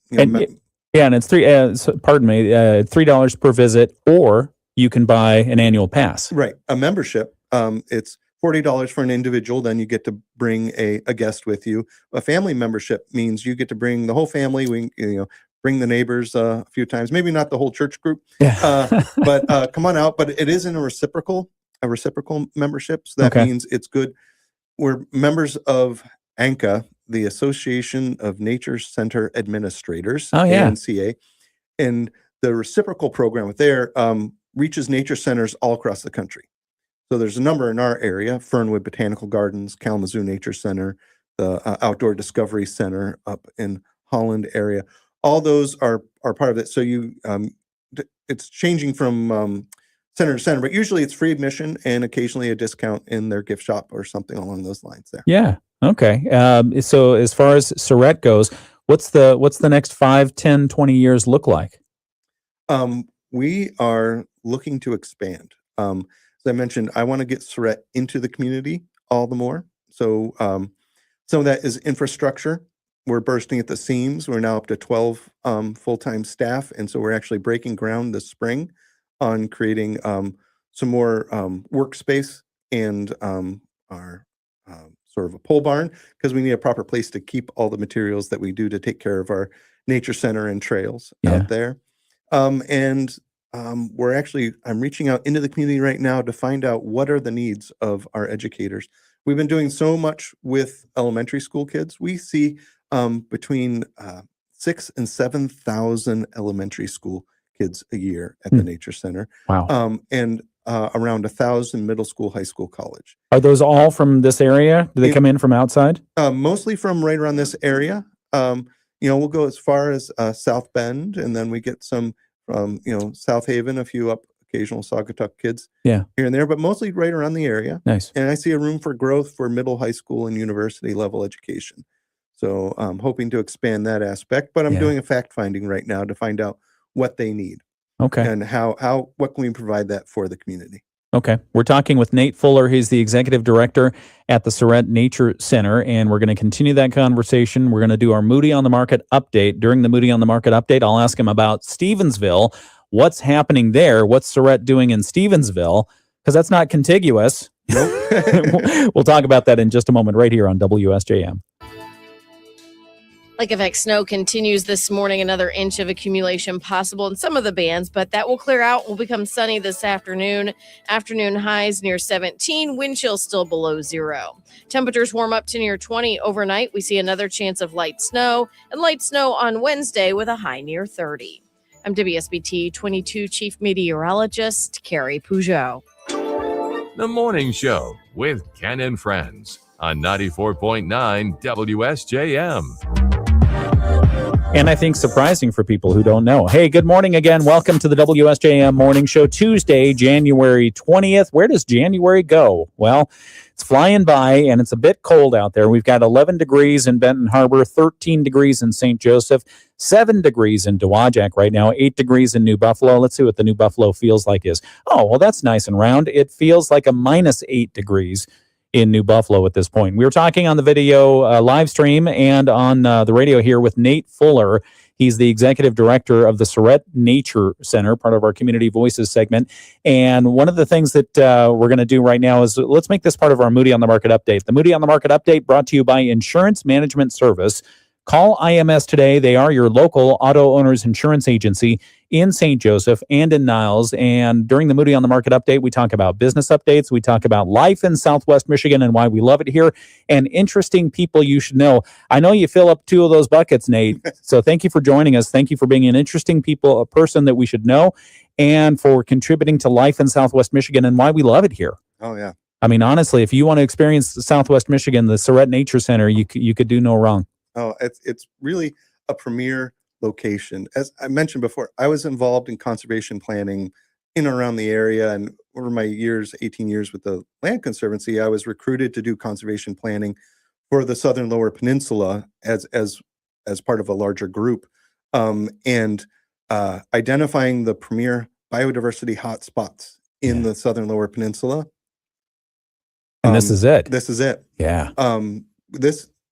it's $3 per visit, or you can buy an annual pass. Right. A membership. It's $40 for an individual. Then you get to bring a guest with you. A family membership means you get to bring the whole family. Bring the neighbors a few times, maybe not the whole church group, but come on out. But it is in a reciprocal membership. So that means it's good. We're members of ANCA, the Association of Nature Center Administrators, ANCA, and the reciprocal program with there reaches nature centers all across the country. So there's a number in our area: Fernwood Botanical Gardens, Kalamazoo Nature Center, the Outdoor Discovery Center up in Holland area. All those are part of it. So it's changing from center to center, but usually it's free admission and occasionally a discount in their gift shop or something along those lines there. Yeah. Okay. So as far as Sarett goes, what's the next 5, 10, 20 years look like? We are looking to expand. As I mentioned, I want to get Sarett into the community all the more. So some of that is infrastructure. We're bursting at the seams. We're now up to 12 full-time staff, and so we're actually breaking ground this spring on creating some more workspace and our sort of a pole barn, because we need a proper place to keep all the materials that we do to take care of our nature center and trails out there. I'm reaching out into the community right now to find out what are the needs of our educators. We've been doing so much with elementary school kids. We see between 6,000 and 7,000 elementary school kids a year at the Nature Center. Wow. And around 1,000 middle school, high school, college. Are those all from this area? Do they come in from outside? Mostly from right around this area. We'll go as far as South Bend, and then we get some from, South Haven, a few occasional Saugatuck kids here and there, but mostly right around the area. Nice. And I see a room for growth for middle, high school, and university level education. So I'm hoping to expand that aspect, but I'm doing a fact finding right now to find out what they need. Okay. And what can we provide that for the community? Okay. We're talking with Nate Fuller. He's the executive director at the Sarett Nature Center, and we're going to continue that conversation. We're going to do our Moody on the Market update. During the Moody on the Market update, I'll ask him about Stevensville. What's happening there? What's Sarett doing in Stevensville? Because that's not contiguous. Nope. We'll talk about that in just a moment right here on WSJM. Lake effect snow continues this morning, another inch of accumulation possible in some of the bands, but that will clear out, will become sunny this afternoon. Afternoon highs near 17, wind chill still below 0. Temperatures warm up to near 20 overnight. We see another chance of light snow on Wednesday with a high near 30. I'm WSBT 22 Chief Meteorologist Carrie Peugeot. The Morning Show with Ken and Friends on 94.9 WSJM. And I think surprising for people who don't know. Hey, good morning again. Welcome to the WSJM Morning Show, Tuesday, January 20th. Where does January go? Well, it's flying by, and it's a bit cold out there. We've got 11 degrees in Benton Harbor, 13 degrees in St. Joseph, 7 degrees in Dowagiac right now, 8 degrees in New Buffalo. Let's see what the New Buffalo feels like is. Oh, well, that's nice and round. It feels like a minus 8 degrees in New Buffalo at this point. We were talking on the video live stream and on the radio here with Nate Fuller. He's the executive director of the Sarett Nature Center, part of our Community Voices segment. And one of the things that we're going to do right now is let's make this part of our Moody on the Market update. The Moody on the Market update brought to you by Insurance Management Service. Call IMS today. They are your local auto owners insurance agency in St. Joseph and in Niles. And during the Moody on the Market update, we talk about business updates. We talk about life in Southwest Michigan and why we love it here, and interesting people you should know. I know you fill up 2 of those buckets, Nate. So thank you for joining us. Thank you for being an interesting a person that we should know, and for contributing to life in Southwest Michigan and why we love it here. Oh, yeah. I mean, honestly, if you want to experience Southwest Michigan, the Sarett Nature Center, you could do no wrong. Oh, it's really a premier location. As I mentioned before, I was involved in conservation planning in and around the area, and over my 18 years with the Land Conservancy, I was recruited to do conservation planning for the Southern Lower Peninsula as part of a larger group, and identifying the premier biodiversity hotspots in the Southern Lower Peninsula. And this is it. This is it. Yeah.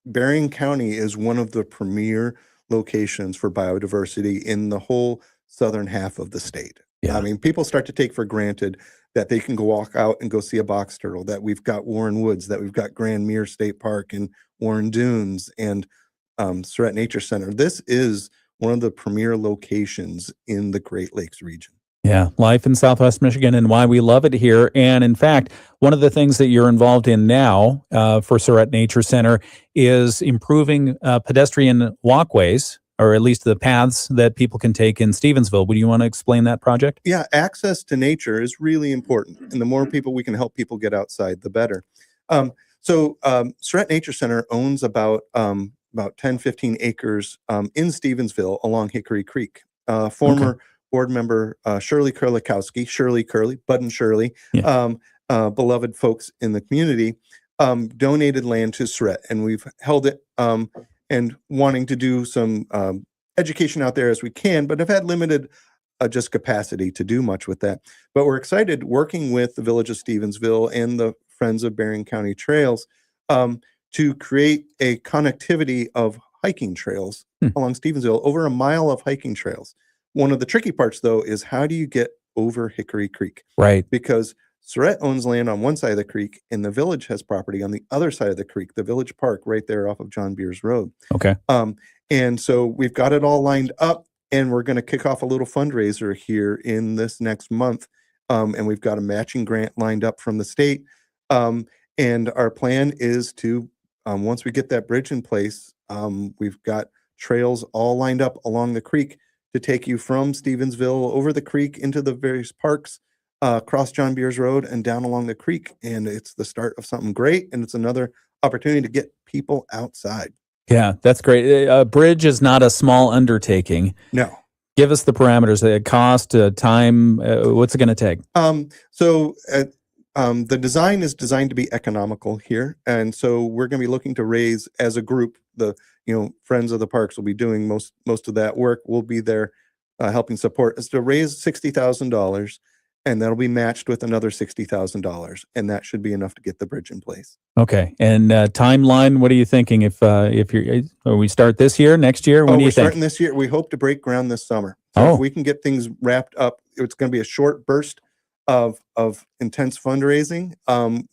Berrien County is one of the premier locations for biodiversity in the whole southern half of the state. Yeah. I mean, people start to take for granted that they can go walk out and go see a box turtle, that we've got Warren Woods, that we've got Grand Mere State Park and Warren Dunes and Sarett Nature Center. This is one of the premier locations in the Great Lakes region. Yeah, life in Southwest Michigan and why we love it here. And in fact, one of the things that you're involved in now for Sarett Nature Center is improving pedestrian walkways, or at least the paths that people can take in Stevensville. Would you want to explain that project? Yeah, access to nature is really important. And the more people we can help people get outside, the better. Sarett Nature Center owns about 10, 15 acres in Stevensville along Hickory Creek. Former board member Shirley Kurlikowski, Shirley Curly, Bud and Shirley, beloved folks in the community, donated land to Sarett, and we've held it and wanting to do some education out there as we can, but have had limited just capacity to do much with that. But we're excited working with the Village of Stevensville and the Friends of Berrien County Trails to create a connectivity of hiking trails along Stevensville, over a mile of hiking trails. One of the tricky parts, though, is how do you get over Hickory Creek? Right. Because Sarett owns land on one side of the creek, and the village has property on the other side of the creek, the Village Park right there off of John Beers Road. Okay. And so we've got it all lined up, and we're going to kick off a little fundraiser here in this next month. And we've got a matching grant lined up from the state. And our plan is to, once we get that bridge in place, we've got trails all lined up along the creek to take you from Stevensville over the creek into the various parks, across John Beers Road and down along the creek. And it's the start of something great. And it's another opportunity to get people outside. Yeah, that's great. A bridge is not a small undertaking. No. Give us the parameters, cost, time, what's it going to take? the design is designed to be economical here, and so we're going to be looking to raise as a group. The Friends of the Parks will be doing most of that work. We'll be there helping support. Is to raise $60,000, and that'll be matched with another $60,000, and that should be enough to get the bridge in place. Okay, and timeline. What are you thinking? If we start this year, next year, when do you think? Starting this year. We hope to break ground this summer. So if we can get things wrapped up, it's going to be a short burst of intense fundraising.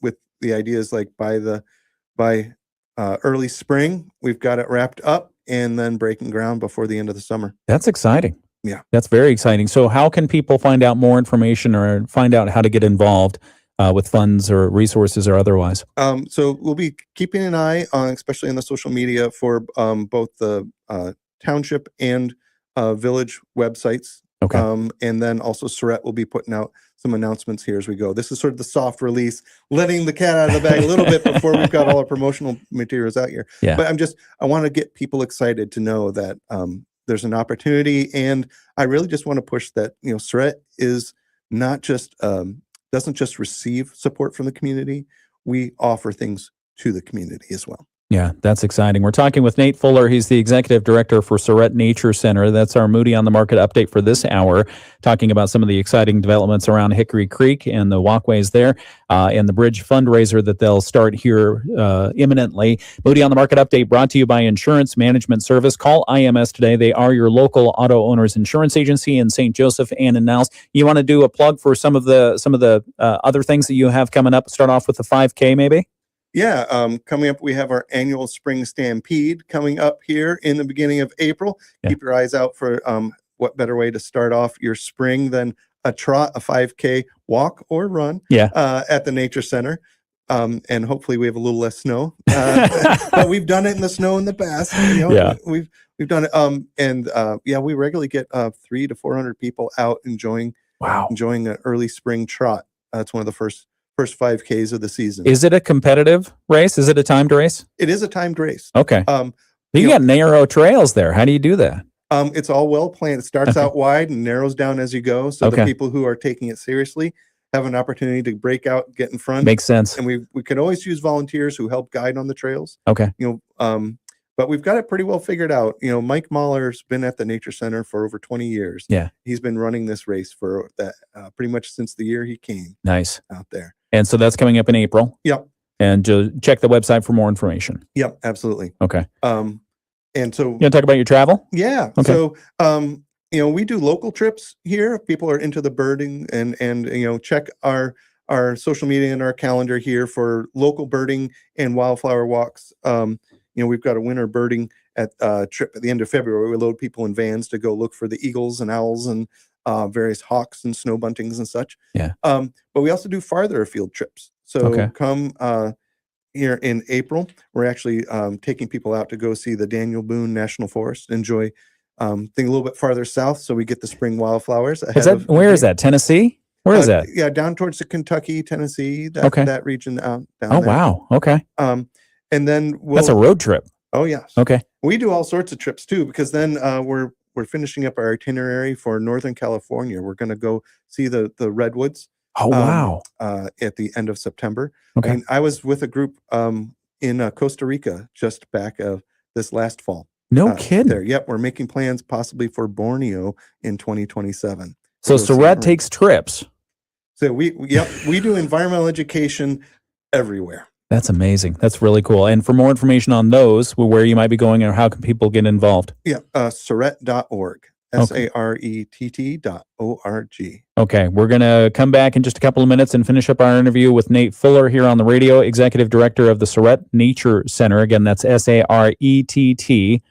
With the ideas like by early spring, we've got it wrapped up, and then breaking ground before the end of the summer. That's exciting. Yeah, that's very exciting. So how can people find out more information or find out how to get involved with funds or resources or otherwise? So we'll be keeping an eye on, especially on the social media, for both the township and village websites. Okay. And then also Sarett will be putting out some announcements here as we go. This is sort of the soft release, letting the cat out of the bag a little bit before we've got all our promotional materials out here. Yeah. But I want to get people excited to know that there's an opportunity, and I really just want to push that, Sarett is not just doesn't just receive support from the community. We offer things to the community as well. Yeah, that's exciting. We're talking with Nate Fuller. He's the executive director for Sarett Nature Center. That's our Moody on the Market update for this hour, talking about some of the exciting developments around Hickory Creek and the walkways there, and the bridge fundraiser that they'll start here imminently. Moody on the Market update brought to you by Insurance Management Service. Call IMS today. They are your local auto owners insurance agency in St. Joseph and in Niles. You want to do a plug for some of the other things that you have coming up? Start off with the 5K, maybe. Yeah, coming up, we have our annual Spring Stampede coming up here in the beginning of April. Yeah. Keep your eyes out for what better way to start off your spring than a trot, a 5K walk or run at the Nature Center. And hopefully we have a little less snow. But we've done it in the snow in the past. We've done it. We regularly get 300 to 400 people out enjoying an early spring trot. It's one of the first 5Ks of the season. Is it a competitive race? Is it a timed race? It is a timed race. Okay. You got narrow trails there. How do you do that? It's all well planned. It starts out wide and narrows down as you go. So the people who are taking it seriously have an opportunity to break out, get in front. Makes sense. And we could always use volunteers who help guide on the trails. Okay. But we've got it pretty well figured out. Mike Mahler's been at the Nature Center for over 20 years. Yeah. He's been running this race for that pretty much since the year he came. Nice. Out there. And so that's coming up in April. Yep. And check the website for more information. Yep, absolutely. Okay. And so you want to talk about your travel? Yeah. Okay. So we do local trips here. If people are into the birding and check our social media and our calendar here for local birding and wildflower walks. We've got a winter birding trip at the end of February. We load people in vans to go look for the eagles and owls and various hawks and snow buntings and such. Yeah. But we also do farther afield trips. So come here in April, we're actually taking people out to go see the Daniel Boone National Forest, enjoy thing a little bit farther south, so we get the spring wildflowers. Where is that? Tennessee? Where is that? Yeah, down towards the Kentucky, Tennessee, that region down there. Wow. Okay. And then that's a road trip. Oh yes. Okay. We do all sorts of trips too, because then we're finishing up our itinerary for Northern California. We're going to go see the redwoods. Oh wow! At the end of September. Okay. And I was with a group in Costa Rica just back this last fall. No kidding. There. Yep. We're making plans possibly for Borneo in 2027. So Sarett takes trips. So we do environmental education everywhere. That's amazing. That's really cool. And for more information on those, where you might be going or how can people get involved? Yeah, Sarett.org. Sarett.org. Okay, we're going to come back in just a couple of minutes and finish up our interview with Nate Fuller here on the radio, Executive Director of the Sarett Nature Center. Again, that's Sarett. It's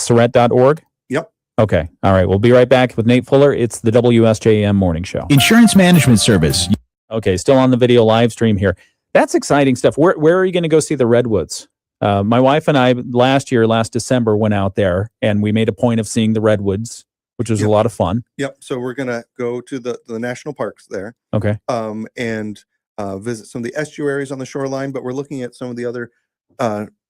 Sarett.org? Yep. Okay, all right. We'll be right back with Nate Fuller. It's the WSJM Morning Show. Insurance Management Service. Okay, still on the video live stream here. That's exciting stuff. Where are you going to go see the redwoods? My wife and I last December went out there and we made a point of seeing the redwoods, which was a lot of fun. Yep. So we're going to go to the national parks there. Okay. And visit some of the estuaries on the shoreline, but we're looking at some of the other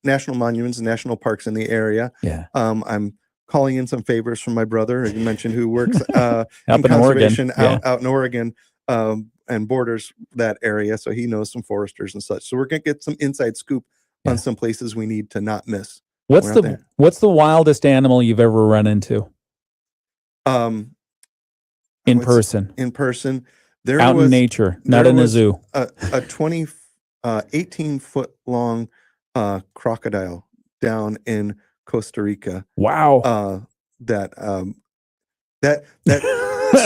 national monuments and national parks in the area. Yeah. I'm calling in some favors from my brother, you mentioned, who works up in conservation Oregon. out in Oregon. and borders that area, so he knows some foresters and such. So we're gonna get some inside scoop on some places we need to not miss. What's the wildest animal you've ever run into? In person. In person, there out was, in nature, not in a zoo. A 18-foot long crocodile down in Costa Rica. Wow. That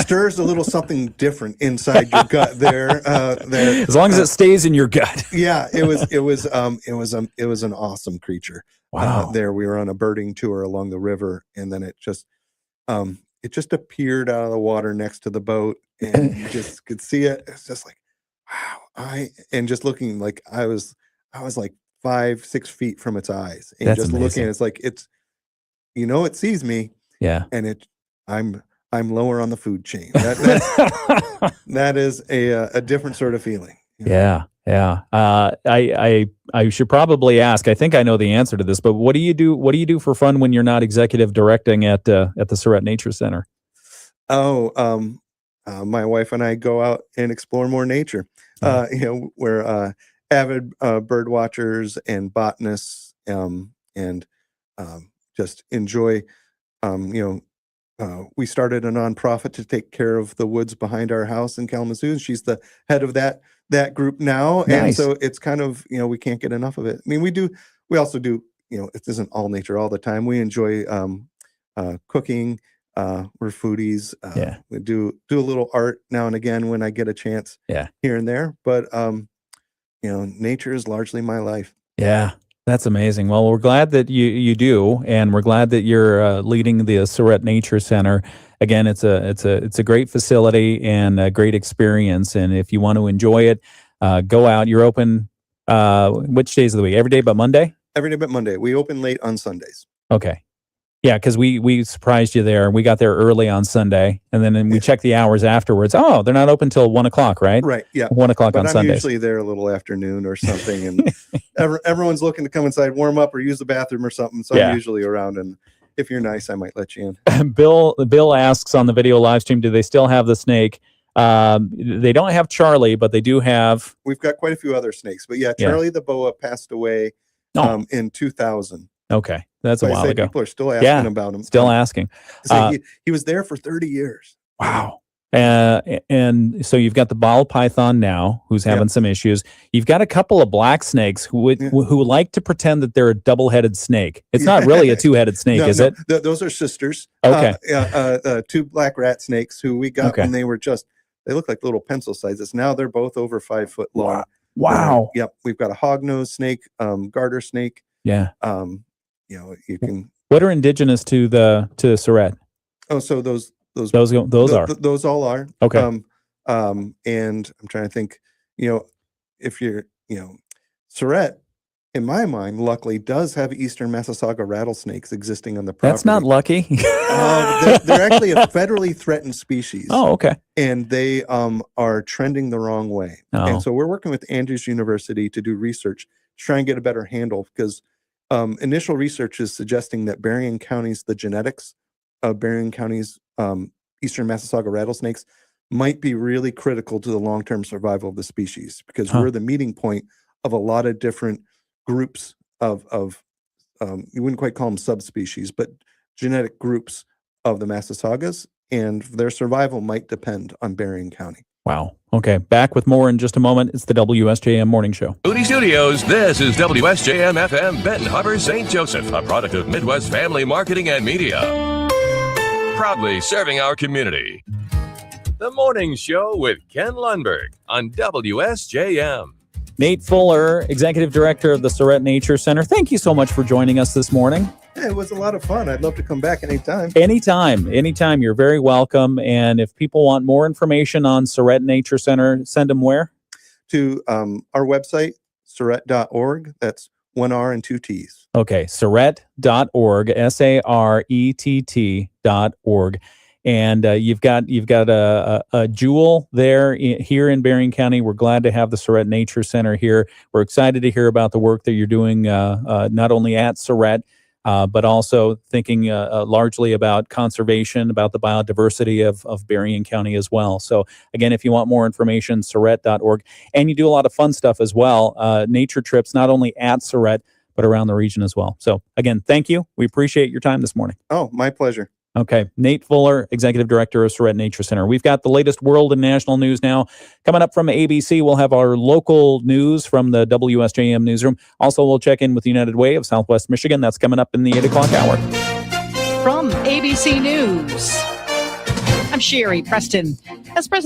stirs a little something different inside your gut there. As long as it stays in your gut. Yeah, it was an awesome creature. Wow. There we were on a birding tour along the river, and then it just appeared out of the water next to the boat, and you just could see it. It's just like, wow. And just looking, like I was like 5-6 feet from its eyes, and That's just amazing. looking, it's like it sees me. Yeah. And I'm lower on the food chain. That is a different sort of feeling. Yeah. I should probably ask. I think I know the answer to this, but what do you do? What do you do for fun when you're not executive directing at the Sarett Nature Center? My wife and I go out and explore more nature. We're avid bird watchers and botanists, and just enjoy. We started a nonprofit to take care of the woods behind our house in Kalamazoo, and she's the head of that group now. Nice. And so it's kind of, we can't get enough of it. I mean, we also do, it isn't all nature all the time. We enjoy cooking. We're foodies. We do a little art now and again when I get a chance here and there. But, nature is largely my life. Yeah. That's amazing. Well, we're glad that you do, and we're glad that you're leading the Sarett Nature Center. Again, it's a great facility and a great experience. And if you want to enjoy it, go out. You're open which days of the week? Every day but Monday? Every day but Monday. We open late on Sundays. Okay. Yeah, because we surprised you there. We got there early on Sunday, and then we checked the hours afterwards. Oh, they're not open till 1 o'clock, right? Right. Yeah. 1 o'clock on I'm Sundays. Usually there a little afternoon or something, and everyone's looking to come inside, warm up, or use the bathroom or something. So I'm usually around, and if you're nice, I might let you in. Bill asks on the video live stream, do they still have the snake? They don't have Charlie, but they do have. We've got quite a few other snakes, but Charlie the boa passed away in 2000. Okay, that's a while ago. People are still asking about him. Still asking. So he was there for 30 years. Wow. And so you've got the ball python now, who's having some issues. You've got a couple of black snakes who like to pretend that they're a double-headed snake. It's not really a two-headed snake, is it? Those are sisters. Okay. Two black rat snakes who we got when they look like little pencil sizes. Now they're both over 5 foot long. Wow. Yep. We've got a hognose snake, garter snake. Yeah. You can. What are indigenous to Sarett? Oh, so those are. Those all are. Okay. And I'm trying to think, if you're, Sarett, in my mind, luckily does have eastern Massasauga rattlesnakes existing on the property. That's not lucky. They're actually a federally threatened species. Oh, okay. And they are trending the wrong way. Oh. And so we're working with Andrews University to do research to try and get a better handle, because initial research is suggesting that Berrien County's, the genetics of Berrien County's eastern Massasauga rattlesnakes might be really critical to the long-term survival of the species, because we're the meeting point of a lot of different groups of you wouldn't quite call them subspecies, but genetic groups of the Massasaugas, and their survival might depend on Berrien County. Wow. Okay. Back with more in just a moment. It's the WSJM Morning Show. Moody Studios, this is WSJM FM Benton Harbor, St. Joseph, a product of Midwest Family Marketing and Media. Proudly serving our community. The Morning Show with Ken Lundberg on WSJM. Nate Fuller, Executive Director of the Sarett Nature Center. Thank you so much for joining us this morning. Yeah, it was a lot of fun. I'd love to come back anytime. Anytime. You're very welcome. And if people want more information on Sarett Nature Center, send them where? To our website, sarett.org. That's 1 R and 2 T's. Okay, sarett.org, SARETT.org. And you've got a jewel there here in Berrien County. We're glad to have the Sarett Nature Center here. We're excited to hear about the work that you're doing, not only at Sarett, but also thinking largely about conservation, about the biodiversity of Berrien County as well. So again, if you want more information, Sarett.org. And you do a lot of fun stuff as well. Nature trips, not only at Sarett, but around the region as well. So again, thank you. We appreciate your time this morning. Oh, my pleasure. Okay. Nate Fuller, Executive Director of Sarett Nature Center. We've got the latest world and national news now. Coming up from ABC, we'll have our local news from the WSJM newsroom. Also, we'll check in with United Way of Southwest Michigan. That's coming up in the 8 o'clock hour. From ABC News, I'm Sherry Preston. As President